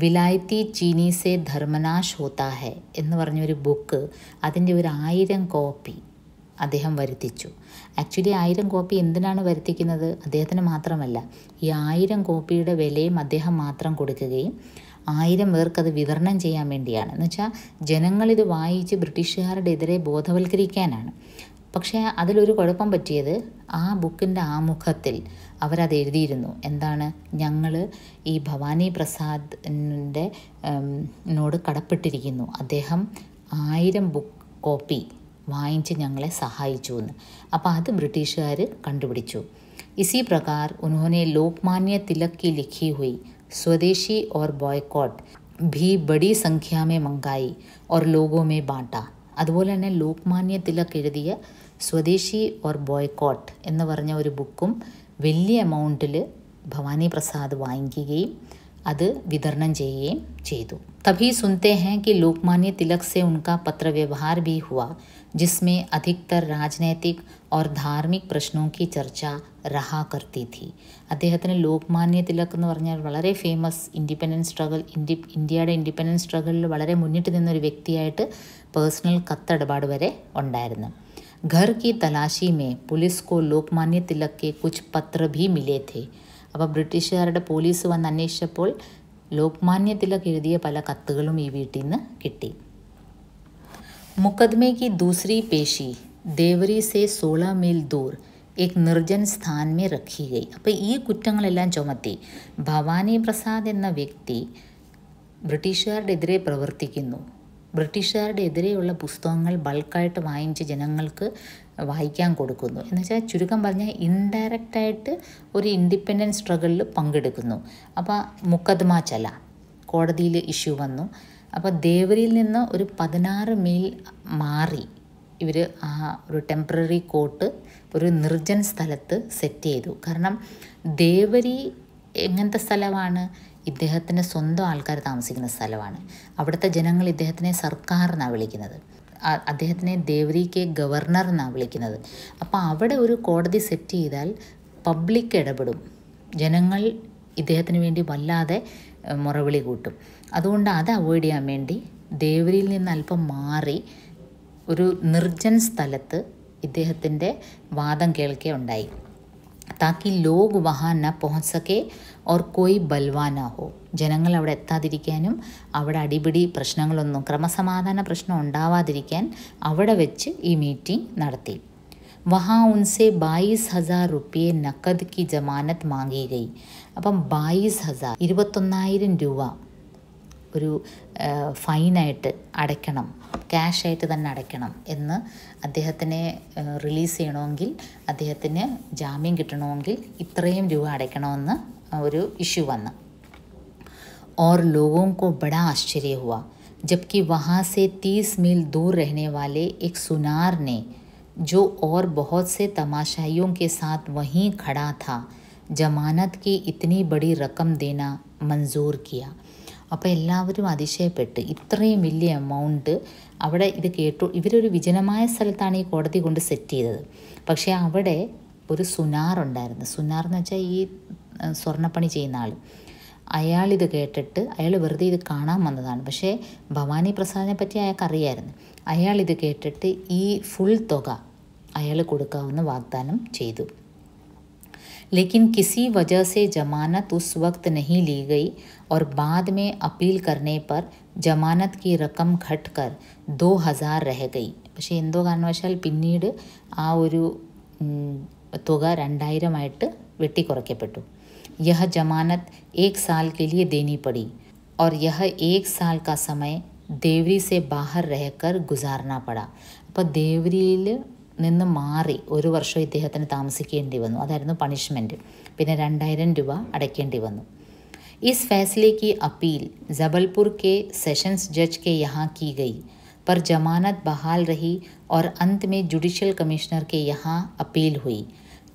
വിലായത്തി ചീനി സെ ധർമ്മനാശ് ഹോത്താ ഹെ എന്ന് പറഞ്ഞൊരു ബുക്ക്, അതിൻ്റെ ഒരു 1000 കോപ്പി അദ്ദേഹം വരുത്തിച്ചു. ആക്ച്വലി 1000 കോപ്പി എന്തിനാണ് വരുത്തിക്കുന്നത്? അദ്ദേഹത്തിന് മാത്രമല്ല, ഈ 1000 കോപ്പിയുടെ വിലയും അദ്ദേഹം മാത്രം കൊടുക്കുകയും 1000 പേർക്കത് വിതരണം ചെയ്യാൻ വേണ്ടിയാണ്. എന്നുവെച്ചാൽ ജനങ്ങളിത് വായിച്ച് ബ്രിട്ടീഷുകാരുടെ എതിരെ ബോധവൽക്കരിക്കാനാണ്. പക്ഷേ അതിലൊരു കുഴപ്പം പറ്റിയത്, ആ ബുക്കിൻ്റെ ആമുഖത്തിൽ അവരത് എഴുതിയിരുന്നു. എന്താണ്? ഞങ്ങൾ ഈ ഭവാനി പ്രസാദിൻ്റെ നോട് കടപ്പെട്ടിരിക്കുന്നു, അദ്ദേഹം 1000 ബുക്ക് കോപ്പി വാങ്ങിച്ച് ഞങ്ങളെ സഹായിച്ചു എന്ന്. അപ്പോൾ അത് ബ്രിട്ടീഷുകാർ കണ്ടുപിടിച്ചു. इसी प्रकार उन्होंने लोकमान्य तिलक की लिखी हुई स्वदेशी और बॉयकॉट भी बड़ी संख्या में मंगाई और लोगों में बांटा. അതുപോലെ തന്നെ ലോക്മാന്യ തിലക് എഴുതിയ സ്വദേശി ഓർ ബോയ്ക്കോട്ട് എന്ന് പറഞ്ഞ ഒരു ബുക്കും വലിയ എമൗണ്ടിൽ ഭവാനി പ്രസാദ് വാങ്ങിക്കുകയും അത് വിതരണം ചെയ്യുകയും ചെയ്തു. तभी सुनते हैं कि लोकमान्य तिलक से उनका पत्र व्यवहार भी हुआ, जिसमें अधिकतर राजनैतिक और धार्मिक प्रश्नों की चर्चा रहा करती थी. അദ്ദേഹത്തിന് ലോക്മാന്യ തിലക് എന്ന് പറഞ്ഞാൽ വളരെ ഫേമസ് ഇന്ത്യയുടെ ഇൻഡിപെൻഡൻസ് സ്ട്രഗിളിൽ വളരെ മുന്നിട്ട് നിന്നൊരു വ്യക്തിയായിട്ട് പേഴ്സണൽ കത്തിടപാട് വരെ ഉണ്ടായിരുന്നു. घर की तलाशी में पुलिस को लोकमान्य तिलक के कुछ पत्र भी मिले थे. അപ്പോൾ ബ്രിട്ടീഷുകാരുടെ പോലീസ് വന്ന് അന്വേഷിച്ചപ്പോൾ ലോക്മാന്യ തിലക് എഴുതിയ പല കത്തുകളും ഈ വീട്ടിൽ നിന്ന് കിട്ടി. मुकदमे की दूसरी पेशी देवरी से 16 मील दूर एक നിർജ്ജൻ സ്ഥാൻ में रखी गई. അപ്പോൾ ഈ കുറ്റങ്ങളെല്ലാം ചുമത്തി ഭവാനി പ്രസാദ് എന്ന വ്യക്തി ബ്രിട്ടീഷുകാരുടെ എതിരെ പ്രവർത്തിക്കുന്നു, ബ്രിട്ടീഷുകാരുടെ എതിരെയുള്ള പുസ്തകങ്ങൾ ബൾക്കായിട്ട് വാങ്ങിച്ച് ജനങ്ങൾക്ക് വായിക്കാൻ കൊടുക്കുന്നു. എന്നുവെച്ചാൽ ചുരുക്കം പറഞ്ഞാൽ ഇൻഡയറക്റ്റായിട്ട് ഒരു ഇൻഡിപെൻഡൻസ് സ്ട്രഗിളിൽ പങ്കെടുക്കുന്നു. അപ്പോൾ മുക്കദ്മ ചല, കോടതിയിൽ ഇഷ്യൂ വന്നു. അപ്പോൾ ദേവരിയിൽ നിന്ന് ഒരു 16 മീൽ മാറി ഇവർ ആ ഒരു ടെമ്പററി കോർട്ട് ഒരു നിർജ്ജൻ സ്ഥലത്ത് സെറ്റ് ചെയ്തു. കാരണം ദേവരി എങ്ങനത്തെ സ്ഥലമാണ്? ഇദ്ദേഹത്തിൻ്റെ സ്വന്തം ആൾക്കാർ താമസിക്കുന്ന സ്ഥലമാണ്. അവിടുത്തെ ജനങ്ങൾ ഇദ്ദേഹത്തിനെ സർക്കാർ എന്നാണ് വിളിക്കുന്നത്, അദ്ദേഹത്തിനെ ദേവരിക്ക് ഗവർണർ എന്നാണ് വിളിക്കുന്നത്. അപ്പോൾ അവിടെ ഒരു കോടതി സെറ്റ് ചെയ്താൽ പബ്ലിക് ഇടപെടും, ജനങ്ങൾ ഇദ്ദേഹത്തിന് വേണ്ടി വല്ലാതെ മുറവിളി കൂട്ടും. അതുകൊണ്ട് അത് അവോയ്ഡ് ചെയ്യാൻ വേണ്ടി ദേവരിയിൽ നിന്ന് അല്പം മാറി ഒരു നിർജ്ജൻ സ്ഥലത്ത് ഇദ്ദേഹത്തിൻ്റെ വാദം കേൾക്കുകയുണ്ടായി. താക്കി ലോഗ് വഹാ ന പहुंच सके और कोई बलवा ना हो. ജനങ്ങൾ അവിടെ എത്താതിരിക്കാനും അവിടെ അടിപിടി പ്രശ്നങ്ങളൊന്നും ക്രമസമാധാന പ്രശ്നം ഉണ്ടാവാതിരിക്കാൻ അവിടെ വെച്ച് ഈ മീറ്റിംഗ് നടത്തി. വഹാ ഉൻസെ 22,000 रुपये നക്കദ് की जमानत मांगी गई. അപ്പം 22,000 21,000 രൂപ ഒരു ഫൈനായിട്ട് അടയ്ക്കണം, ക്യാഷായിട്ട് തന്നെ അടയ്ക്കണം എന്ന് അദ്ദേഹത്തിനെ റിലീസ് ചെയ്യണമെങ്കിൽ, അദ്ദേഹത്തിന് ജാമ്യം കിട്ടണമെങ്കിൽ ഇത്രയും രൂപ അടയ്ക്കണമെന്ന് ഒരു ഇഷ്യൂ വന്നു. और लोगों को बड़ा आश्चर्य हुआ जबकि वहाँ से 30 मील दूर रहने वाले एक सुनार ने, जो और बहुत से तमाशाइयों के साथ वहीं खड़ा था, जमानत की इतनी बड़ी रकम देना मंजूर किया. അപ്പോൾ എല്ലാവരും അതിശയപ്പെട്ട് ഇത്രയും വലിയ എമൗണ്ട് അവിടെ ഇത് കേട്ടു. ഇവരൊരു വിജനമായ സ്ഥലത്താണ് ഈ കോടതി കൊണ്ട് സെറ്റ് ചെയ്തത്. പക്ഷേ അവിടെ ഒരു സുനാർ ഉണ്ടായിരുന്നു. സുനാർ എന്ന് വെച്ചാൽ ഈ സ്വർണ്ണപ്പണി ചെയ്യുന്ന ആൾ. അയാളിത് കേട്ടിട്ട് അയാൾ വെറുതെ ഇത് കാണാൻ വന്നതാണ്. പക്ഷേ ഭവാനി പ്രസാദിനെ പറ്റി അയാൾക്ക് അറിയായിരുന്നു. അയാളിത് കേട്ടിട്ട് ഈ ഫുൾ തുക അയാൾ കൊടുക്കാമെന്ന് വാഗ്ദാനം ചെയ്തു. लेकिन किसी वजह से जमानत उस वक्त नहीं ली गई और बाद में अपील करने पर जमानत की रकम घटकर 2,000 रह गई. പക്ഷേ എന്തോ കാരണവശാൽ പിന്നീട് ആ ഒരു തുക 2,000 ആയിട്ട് വെട്ടിക്കുറയ്ക്കപ്പെട്ടു. यह जमानत 1 साल के लिए देनी पड़ी और यह 1 साल का समय देवरी से बाहर रहकर गुजारना पड़ा. അപ്പോൾ ദേവരിയിൽ നിന്ന് മാറി 1 വർഷം ഇദ്ദേഹത്തിന് താമസിക്കേണ്ടി വന്നു. അതായിരുന്നു പണിഷ്മെൻറ്റ്. പിന്നെ 2,000 രൂപ അടയ്ക്കേണ്ടി വന്നു. इस फैसले की अपील जबलपुर के सेशंस जज के यहाँ की गई, पर जमानत बहाल रही और अंत में जुडिशल कमिश्नर के यहाँ अपील हुई.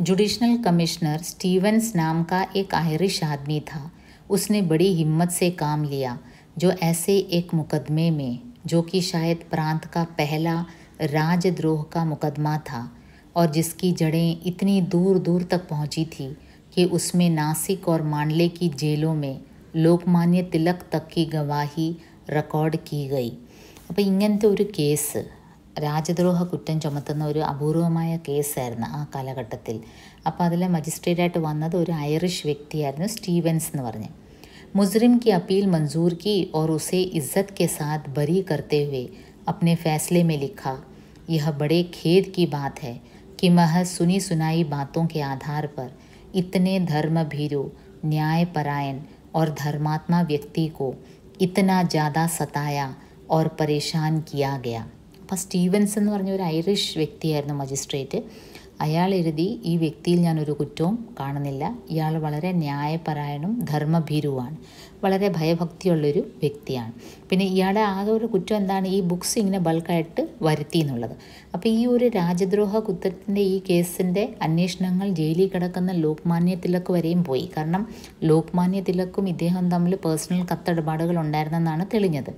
जुडिशल कमिश्नर स्टीवंस नाम का एक आयरिश आदमी था. उसने बड़ी हिम्मत से काम लिया, जो ऐसे एक मुकदमे में, जो कि शायद प्रांत का पहला राजद्रोह का मुकदमा था और जिसकी जड़ें इतनी दूर दूर तक पहुंची थी कि उसमें नासिक और मांडले की जेलों में लोकमान्य तिलक तक की गवाही रिकॉर्ड की गई. അപ്പോൾ ഇങ്ങനത്തെ ഒരു കേസ് രാജദ്രോഹ കുറ്റം ചുമത്തുന്ന ഒരു അപൂർവമായ കേസായിരുന്നു ആ കാലഘട്ടത്തിൽ. അപ്പോൾ അതിലെ മജിസ്ട്രേറ്റായിട്ട് വന്നത് ഒരു ഐറിഷ് വ്യക്തിയായിരുന്നു, സ്റ്റീവൻസ് എന്ന് പറഞ്ഞ്. मुजरिम की अपील मंजूर की और उसे इज्जत के साथ बरी करते हुए अपने फैसले में लिखा, यह बड़े खेद की बात है कि महज सुनी सुनाई बातों के आधार पर इतने धर्मभीरु, न्यायपरायण और धर्मात्मा व्यक्ति को इतना ज़्यादा सताया और परेशान किया गया. അപ്പോൾ സ്റ്റീവൻസ് എന്ന് പറഞ്ഞ ഒരു ഐറിഷ് വ്യക്തിയായിരുന്നു മജിസ്ട്രേറ്റ്. അയാൾ എഴുതി, ഈ വ്യക്തിയിൽ ഞാനൊരു കുറ്റവും കാണുന്നില്ല, ഇയാൾ വളരെ ന്യായപരായണും ധർമ്മഭീരുവാണ്, വളരെ ഭയഭക്തിയുള്ളൊരു വ്യക്തിയാണ്. പിന്നെ ഇയാളുടെ ആകെ ഒരു കുറ്റം എന്താണ്, ഈ ബുക്സ് ഇങ്ങനെ ബൾക്കായിട്ട് വരുത്തി എന്നുള്ളത്. അപ്പോൾ ഈ ഒരു രാജദ്രോഹ കുറ്റത്തിൻ്റെ ഈ കേസിൻ്റെ അന്വേഷണങ്ങൾ ജയിലിൽ കിടക്കുന്ന ലോക്മാന്യ തിലക് വരെയും പോയി. കാരണം ലോക്മാന്യ തിലക്കും ഇദ്ദേഹം തമ്മിൽ പേഴ്സണൽ കത്തിടപാടുകൾ ഉണ്ടായിരുന്നെന്നാണ് തെളിഞ്ഞത്.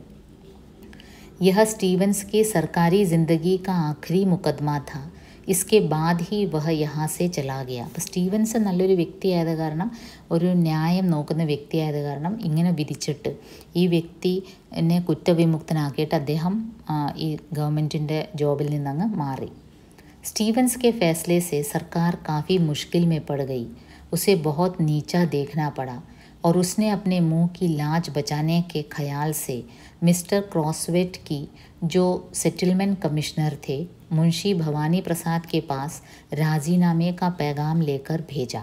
यह स्टीवंस की सरकारी ज़िंदगी का आखिरी मुकदमा था. इसके बाद ही वह यहाँ से चला गया. അപ്പോൾ സ്റ്റീവൻസ് നല്ലൊരു വ്യക്തിയായത് കാരണം, ഒരു ന്യായം നോക്കുന്ന വ്യക്തിയായത് കാരണം ഇങ്ങനെ വിധിച്ചിട്ട് ഈ വ്യക്തി എന്നെ കുറ്റവിമുക്തനാക്കിയിട്ട് അദ്ദേഹം ഈ ഗവൺമെൻറ്റിൻ്റെ ജോബിൽ നിന്നങ്ങ് മാറി. स्टीवंस के फैसले से सरकार काफ़ी मुश्किल में पड़ गई. उसे बहुत नीचा देखना पड़ा और उसने अपने मुंह की लाज बचाने के ख्याल से मिस्टर क्रॉसवेट की, जो सेटलमेंट कमिश्नर थे, मुंशी भवानी प्रसाद के पास राजीनामे का पैगाम लेकर भेजा.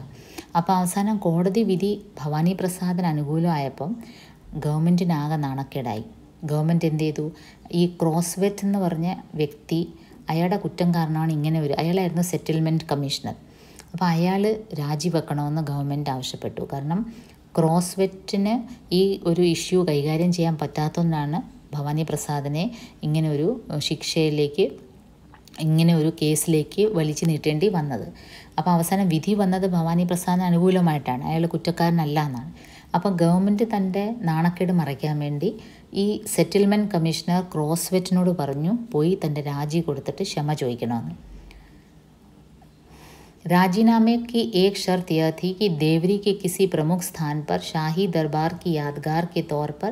അപ്പോൾ അവസാനം കോടതി വിധി ഭവാനി പ്രസാദിന് അനുകൂലമായപ്പം ഗവൺമെൻറ്റിനാകെ നാണക്കേടായി. ഗവൺമെൻറ് എന്ത് ചെയ്തു, ഈ ക്രോസ്വെറ്റ് എന്ന് പറഞ്ഞ വ്യക്തി, അയാളുടെ കുറ്റം കാരണമാണ് ഇങ്ങനെ ഒരു, അയാളായിരുന്നു സെറ്റിൽമെൻറ്റ് കമ്മീഷണർ. അപ്പോൾ അയാൾ രാജിവെക്കണമെന്ന് ഗവൺമെൻറ് ആവശ്യപ്പെട്ടു. കാരണം ക്രോസ്വെറ്റിന് ഈ ഒരു ഇഷ്യൂ കൈകാര്യം ചെയ്യാൻ പറ്റാത്തതുകൊണ്ടാണ് ഭവാനി പ്രസാദിനെ ഇങ്ങനെ ഒരു ശിക്ഷയിലേക്ക്, ഇങ്ങനെ ഒരു കേസിലേക്ക് വലിച്ചു നീട്ടേണ്ടി വന്നത്. അപ്പോൾ അവസാനം വിധി വന്നത് ഭവാനി പ്രസാദിന് അനുകൂലമായിട്ടാണ്, അയാൾ കുറ്റക്കാരനല്ല എന്നാണ്. അപ്പോൾ ഗവൺമെൻറ് തൻ്റെ നാണക്കേട് മറയ്ക്കാൻ വേണ്ടി ഈ സെറ്റിൽമെൻറ്റ് കമ്മീഷണർ ക്രോസ്വെറ്റിനോട് പറഞ്ഞു, പോയി തൻ്റെ രാജി കൊടുത്തിട്ട് ക്ഷമ ചോദിക്കണമെന്ന്. राजीनामे की एक शर्त यह थी कि देवरी के किसी प्रमुख स्थान पर शाही दरबार की यादगार के तौर पर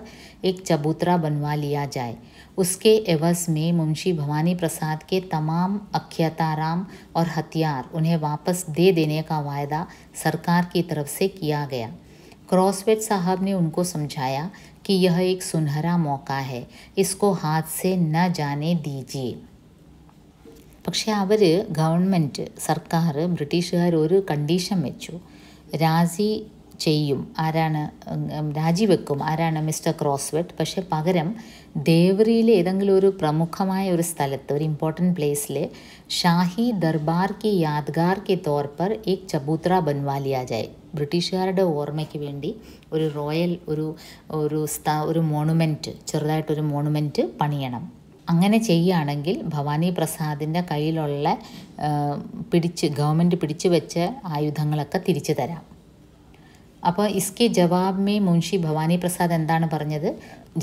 एक चबूतरा बनवा लिया जाए. उसके एवज में मुंशी भवानी प्रसाद के तमाम अख्याताराम और हथियार उन्हें वापस दे देने का वायदा सरकार की तरफ से किया गया. क्रॉसवेट साहब ने उनको समझाया कि यह एक सुनहरा मौका है, इसको हाथ से न जाने दीजिए. പക്ഷേ അവർ ഗവൺമെൻറ്, സർക്കാർ, ബ്രിട്ടീഷുകാർ ഒരു കണ്ടീഷൻ വെച്ചു. രാജിവെക്കും ആരാണ്, മിസ്റ്റർ ക്രോസ്വെറ്റ്. പക്ഷേ പകരം ദേവറിയിലെ ഏതെങ്കിലും ഒരു പ്രമുഖമായ ഒരു സ്ഥലത്ത്, ഒരു ഇമ്പോർട്ടൻറ്റ് പ്ലേസിൽ ഷാഹി ദർബാർ കി യാദ്ഗാർ കെ തോർ പർ ഏക് ചബൂത്ര ബൻവാ ലിയാ ജായ്. ബ്രിട്ടീഷുകാരുടെ ഓർമ്മയ്ക്ക് വേണ്ടി ഒരു റോയൽ ഒരു മോണുമെൻറ്റ്, ചെറുതായിട്ടൊരു മോണുമെൻറ്റ് പണിയണം. അങ്ങനെ ചെയ്യുകയാണെങ്കിൽ ഭവാനി പ്രസാദിൻ്റെ കയ്യിലുള്ള ഗവൺമെൻറ് പിടിച്ചു വെച്ച ആയുധങ്ങളൊക്കെ തിരിച്ചു തരാം. അപ്പോൾ ഇസ്കെ ജവാബ് മേ മുൻഷി ഭവാനി പ്രസാദ് എന്താണ് പറഞ്ഞത്,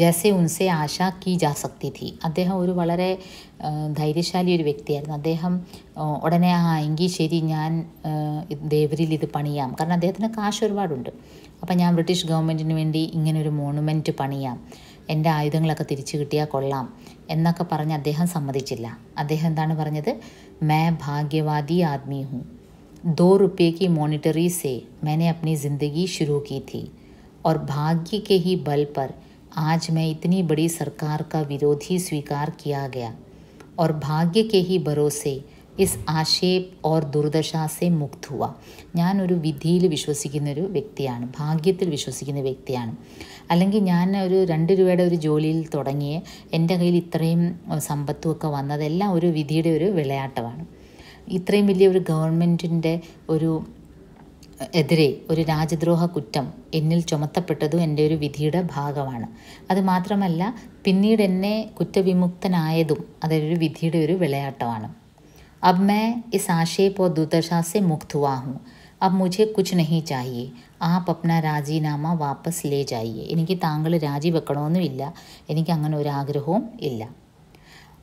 ജैसे उनसे आशा की जा सकती थी. അദ്ദേഹം ഒരു വളരെ ധൈര്യശാലി ഒരു വ്യക്തിയായിരുന്നു. അദ്ദേഹം ഉടനെ എങ്കിൽ ശരി, ഞാൻ ദേവരിയിൽ ഇത് പണിയാം. കാരണം അദ്ദേഹത്തിന് കാശ് ഒരുപാടുണ്ട്. അപ്പോൾ ഞാൻ ബ്രിട്ടീഷ് ഗവൺമെൻറ്റിന് വേണ്ടി ഇങ്ങനൊരു മോണുമെൻറ്റ് പണിയാം, എൻ്റെ ആയുധങ്ങളൊക്കെ തിരിച്ചു കിട്ടിയാൽ കൊള്ളാം എന്നൊക്കെ പറഞ്ഞ് അദ്ദേഹം സമ്മതിച്ചില്ല. അദ്ദേഹം എന്താണ് പറഞ്ഞത്, मैं भाग्यवादी आदमी हूँ. 2 रुपये की मॉनिटरी से मैंने अपनी ज़िंदगी शुरू की थी और भाग्य के ही बल पर आज मैं इतनी बड़ी सरकार का विरोधी स्वीकार किया गया और भाग्य के ही भरोसे इस आक्षेप और दुर्दशा से मुक्त हुआ. ഞാനൊരു വിധിയിൽ വിശ്വസിക്കുന്നൊരു വ്യക്തിയാണ്, ഭാഗ്യത്തിൽ വിശ്വസിക്കുന്ന വ്യക്തിയാണ്. അല്ലെങ്കിൽ ഞാൻ ഒരു 2 രൂപയുടെ ഒരു ജോലിയിൽ തുടങ്ങിയ എൻ്റെ കയ്യിൽ ഇത്രയും സമ്പത്തുമൊക്കെ വന്നതെല്ലാം ഒരു വിധിയുടെ ഒരു വിളയാട്ടമാണ്. ഇത്രയും വലിയ ഒരു ഗവൺമെൻറ്റിൻ്റെ എതിരെ ഒരു രാജദ്രോഹ കുറ്റം എന്നിൽ ചുമത്തപ്പെട്ടതും എൻ്റെ ഒരു വിധിയുടെ ഭാഗമാണ്. അതുമാത്രമല്ല, പിന്നീട് എന്നെ കുറ്റവിമുക്തനായതും അതൊരു വിധിയുടെ ഒരു വിളയാട്ടമാണ്. अब मैं इस आक्षेप और दुर्दशा से मुक्त हुआ हूँ. अब मुझे कुछ नहीं चाहिए. आप अपना രാജിനാമ വാപ്പസ് ലേ ജായിയെ. എനിക്ക് താങ്കൾ രാജിവെക്കണമെന്നുമില്ല, എനിക്ക് അങ്ങനെ ഒരു ആഗ്രഹവും ഇല്ല.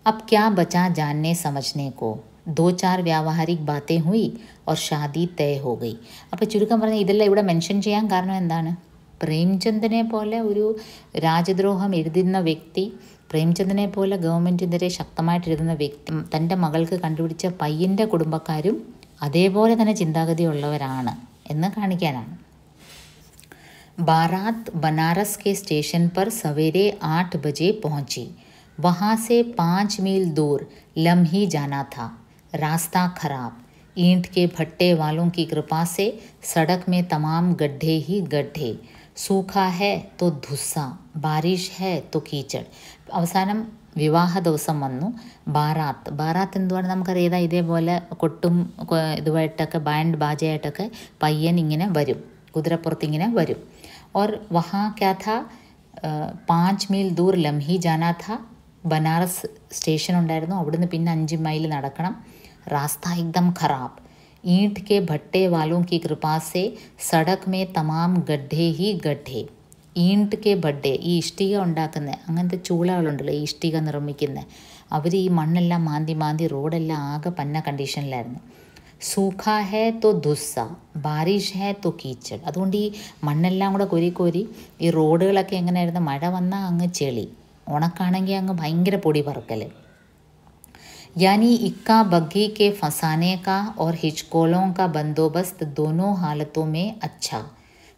अब क्या बचा जानने समझने को. 2-4 വ്യാവഹാരിക് ബാത്തേ ഹുയി और शादी तय हो गई. അപ്പോൾ ചുരുക്കം പറഞ്ഞാൽ ഇതെല്ലാം ഇവിടെ മെൻഷൻ ചെയ്യാൻ കാരണം എന്താണ്, പ്രേംചന്ദിനെ പോലെ ഒരു രാജദ്രോഹം എഴുതുന്ന വ്യക്തി പ്രേംചന്ദിനെ പോലെ ഗവൺമെൻറ്റിനെതിരെ ശക്തമായിട്ടിരുന്ന വ്യക്തി തൻ്റെ മകൾക്ക് കണ്ടുപിടിച്ച പയ്യൻ്റെ കുടുംബക്കാരും അതേപോലെ തന്നെ ചിന്താഗതിയുള്ളവരാണ് എന്ന് കാണിക്കാനാണ്. बारात बनारस के स्टेशन पर सवेरे 8 बजे पहुंची. वहाँ से 5 मील दूर लम्ही जाना था. रास्ता खराब. ईंट के भट्टे वालों की कृपा से सड़क में तमाम गड्ढे ही गड्ढे. सूखा है तो धुस्सा, बारिश है तो कीचड़. അവസാനം വിവാഹ ദിവസം വന്നു. ബാറാത്ത് എന്തുവാണ് നമുക്കറിയാം. ഇതേപോലെ കൊട്ടും ഇതുമായിട്ടൊക്കെ ബാൻഡ് ബാജയായിട്ടൊക്കെ പയ്യൻ ഇങ്ങനെ വരും, കുതിരപ്പുറത്ത് ഇങ്ങനെ വരും. और वहाँ क्या था, 5 मील दूर लम्ही जाना था. ബനാറസ് സ്റ്റേഷൻ ഉണ്ടായിരുന്നു. അവിടുന്ന് പിന്നെ 5 മൈൽ നടക്കണം. रास्ता एकदम खराब. ईंट के भट्टे वालों की कृपा से सड़क में तमाम गड्ढे ही गड्ढे. ഈൻട്ട് കെ ഭഡ്ഡെ, ഈ ഇഷ്ടിക ഉണ്ടാക്കുന്ന അങ്ങനത്തെ ചൂളകളുണ്ടല്ലോ, ഈ ഇഷ്ടിക നിർമ്മിക്കുന്ന അവർ ഈ മണ്ണെല്ലാം മാന്തി റോഡെല്ലാം ആകെ പന്ന കണ്ടീഷനിലായിരുന്നു. സൂഖ ഹേ തോ ദുസ്സ, ബാരിഷ് ഹേ തോ കീച്ചഡ്. അതുകൊണ്ട് ഈ മണ്ണെല്ലാം കൂടെ കോരി ഈ റോഡുകളൊക്കെ എങ്ങനെയായിരുന്നു, മഴ വന്നാൽ അങ്ങ് ചെളി, ഉണക്കാണെങ്കിൽ അങ്ങ് ഭയങ്കര പൊടി പറക്കൽ. यानी इक्का बग्घी के फंसाने का और हिचकोलों का बंदोबस्त दोनों हालतों में अच्छा.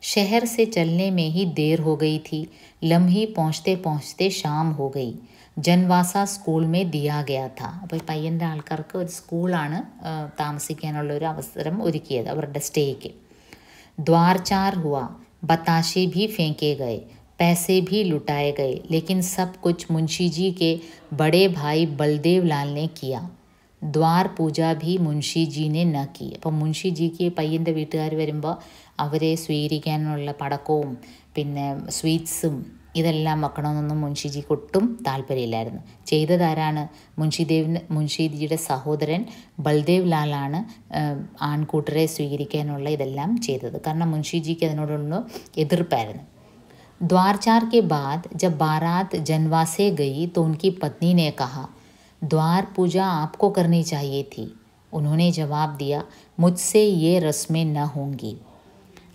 शहर से चलने में ही देर हो गई थी. लम्ही पहुँचते पहुँचते शाम हो गई. ജൻവാസ സ്കൂൾ മേ ദിയാ ഗയാ ഥാ. അപ്പോൾ ഈ പയ്യൻ്റെ ആൾക്കാർക്ക് ഒരു സ്കൂളാണ് താമസിക്കാനുള്ള ഒരു അവസരം ഒരുക്കിയത് അവരുടെ സ്റ്റേക്ക്. ദ്വാർ ചാർ ഹുआ, बताशे भी फेंके गए, पैसे भी लुटाए गए, लेकिन सब कुछ मुंशी जी के बड़े भाई बलदेव लाल ने किया. ദ്വാർ പൂജ ഭി മുൻഷി ജീനെ ന കി. അപ്പം മുൻഷി ജിക്ക് പയ്യൻ്റെ വീട്ടുകാർ വരുമ്പോൾ അവരെ സ്വീകരിക്കാനുള്ള പടക്കവും പിന്നെ സ്വീറ്റ്സും ഇതെല്ലാം വെക്കണമെന്നൊന്നും മുൻഷിജിക്ക് ഒട്ടും താല്പര്യമില്ലായിരുന്നു. ചെയ്തതാരാണ്? മുൻഷിജിയുടെ സഹോദരൻ ബൽദേവ് ലാലാണ് ആൺകൂട്ടരെ സ്വീകരിക്കാനുള്ള ഇതെല്ലാം ചെയ്തത്. കാരണം മുൻഷിജിക്ക് അതിനോടൊന്നും എതിർപ്പായിരുന്നു. द्वार चार के बाद जब बारात जनवासे गई तो उनकी पत्नी ने कहा, द्वार पूजा आपको करनी चाहिए थी. उन्होंने जवाब दिया, मुझसे ये रस्में न होंगी.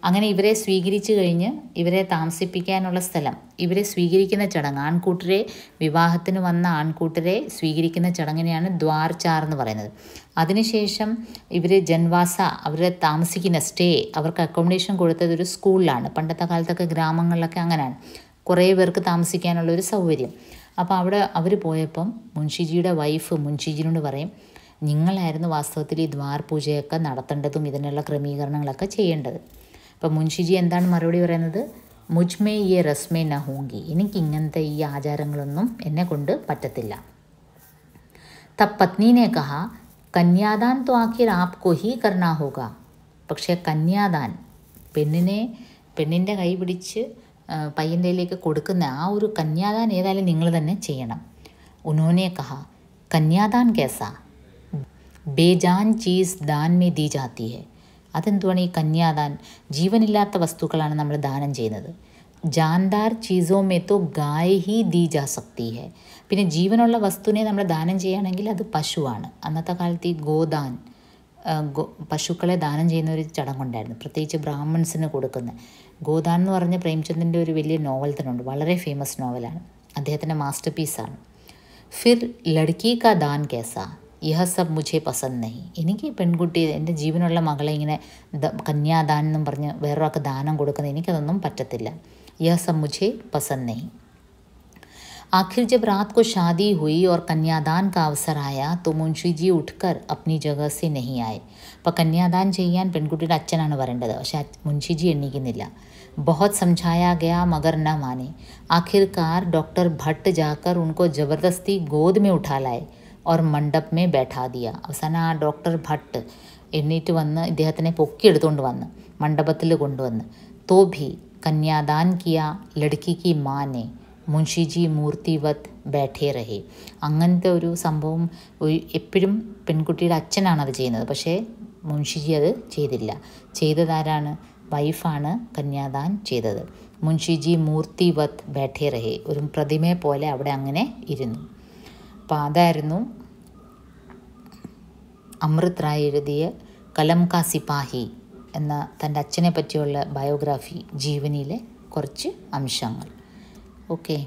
അങ്ങനെ ഇവരെ സ്വീകരിച്ചു കഴിഞ്ഞ് ഇവരെ താമസിപ്പിക്കാനുള്ള സ്ഥലം, ഇവരെ സ്വീകരിക്കുന്ന ചടങ്ങ്, ആൺകൂട്ടരെ വിവാഹത്തിന് വന്ന ആൺകൂട്ടരെ സ്വീകരിക്കുന്ന ചടങ്ങിനെയാണ് ദ്വാർ ചാർ എന്ന് പറയുന്നത്. അതിനുശേഷം ഇവർ ജൻവാസ, അവർ താമസിക്കുന്ന സ്റ്റേ, അവർക്ക് അക്കോമഡേഷൻ കൊടുത്തത് ഒരു സ്കൂളിലാണ്. പണ്ടത്തെ കാലത്തൊക്കെ ഗ്രാമങ്ങളിലൊക്കെ അങ്ങനെയാണ്, കുറേ പേർക്ക് താമസിക്കാനുള്ള ഒരു സൗകര്യം. അപ്പോൾ അവിടെ അവർ പോയപ്പം മുൻഷിജിയുടെ വൈഫ് മുൻഷിജിനോട് പറയും, നിങ്ങളായിരുന്നു വാസ്തവത്തിൽ ഈ ദ്വാർ പൂജയൊക്കെ നടത്തേണ്ടതും ഇതിനുള്ള ക്രമീകരണങ്ങളൊക്കെ ചെയ്യേണ്ടത്. അപ്പം മുൻഷിജി എന്താണ് മറുപടി പറയുന്നത്? മുജ്മേ യെ റസ്മേ ന ഹോങ്കി, എനിക്ക് ഇങ്ങനത്തെ ഈ ആചാരങ്ങളൊന്നും എന്നെ കൊണ്ട് പറ്റത്തില്ല. തബ് പത്നിനെ കഹ, കന്യാദാൻ തോ ആഖിർ ആപ്കോ ഹി കർനാ ഹോഗ. പക്ഷേ കന്യാദാൻ, പെണ്ണിൻ്റെ കൈ പിടിച്ച് പയ്യൻ്റെ കയ്യിലേക്ക് കൊടുക്കുന്ന ആ ഒരു കന്യാദാൻ ഏതായാലും നിങ്ങൾ തന്നെ ചെയ്യണം. ഉൻഹോനെ കഹ, കന്യാദാൻ കേസാ, ബേജാൻ ചീസ് ദാൻ മേ ദി ജാത്തി ഹെ. അതെന്തുവാണ് ഈ കന്യാദാൻ? ജീവനില്ലാത്ത വസ്തുക്കളാണ് നമ്മൾ ദാനം ചെയ്യുന്നത്. ജാൻദാർ ചീസോ മേ തോ ഗായ് ഹി ദി ജാ സക്തി ഹെ. പിന്നെ ജീവനുള്ള വസ്തുവിനെ നമ്മൾ ദാനം ചെയ്യുകയാണെങ്കിൽ അത് പശുവാണ്. അന്നത്തെ കാലത്ത് ഈ ഗോദാൻ, പശുക്കളെ ദാനം ചെയ്യുന്ന ഒരു ചടങ്ങുണ്ടായിരുന്നു, പ്രത്യേകിച്ച് ബ്രാഹ്മൺസിന് കൊടുക്കുന്ന. ഗോദാൻ എന്ന് പറഞ്ഞ പ്രേംചന്ദിൻ്റെ ഒരു വലിയ നോവൽ തന്നെ ഉണ്ട്, വളരെ ഫേമസ് നോവലാണ്, അദ്ദേഹത്തിൻ്റെ മാസ്റ്റർ പീസാണ്. ഫിർ ലഡ്കി കാ ദാൻ കേസാ, യഹ സബ് മുझे പസന്ദ് നഹി. എനിക്ക് പെൺകുട്ടി, എൻ്റെ ജീവനുള്ള മകളെ ഇങ്ങനെ കന്യാദാൻ എന്നും പറഞ്ഞ് വേറൊരാൾക്ക് ദാനം കൊടുക്കുന്നത് എനിക്കതൊന്നും പറ്റത്തില്ല. യഹ സബ് മുझे പസന്ദ് നഹി. आखिर जब रात को शादी हुई और कन्यादान का अवसर आया तो मुंशी जी उठकर अपनी जगह से नहीं आए. അപ്പോൾ കന്യാദാൻ ചെയ്യാൻ പെൺകുട്ടിയുടെ അച്ഛനാണ് വരേണ്ടത്, പക്ഷേ മുൻഷിജി എണ്ണിക്കുന്നില്ല. बहुत समझाया गया मगर न माने. आखिरकार डॉक्टर भट्ट जाकर उनको ज़बरदस्ती गोद में उठा लाए और मंडप में बैठा दिया. അവസാനം ആ ഡോക്ടർ ഭട്ട് എണ്ണീറ്റ് വന്ന് ഇദ്ദേഹത്തിനെ പൊക്കിയെടുത്തുകൊണ്ട് വന്ന് മണ്ഡപത്തിൽ കൊണ്ടുവന്ന്. तो भी कन्यादान किया लड़की की माँ ने. മുൻഷിജി മൂർത്തിവത് ബൈഠേ രഹേ. അങ്ങനത്തെ ഒരു സംഭവം എപ്പോഴും പെൺകുട്ടിയുടെ അച്ഛനാണ് അത് ചെയ്യുന്നത്, പക്ഷേ മുൻഷിജി അത് ചെയ്തില്ല. ചെയ്തതാരാണ്? വൈഫാണ് കന്യാദാൻ ചെയ്തത്. മുൻഷിജി മൂർത്തിവത് ബൈഠേ രഹേ, ഒരു പ്രതിമയെ പോലെ അവിടെ അങ്ങനെ ഇരുന്നു. അപ്പോൾ അതായിരുന്നു അമൃത് റായ് എഴുതിയ കലം കാ സിപ്പാഹി എന്ന തൻ്റെ അച്ഛനെ പറ്റിയുള്ള ബയോഗ്രാഫി, ജീവനിയിലെ കുറച്ച് അംശങ്ങൾ. Okay.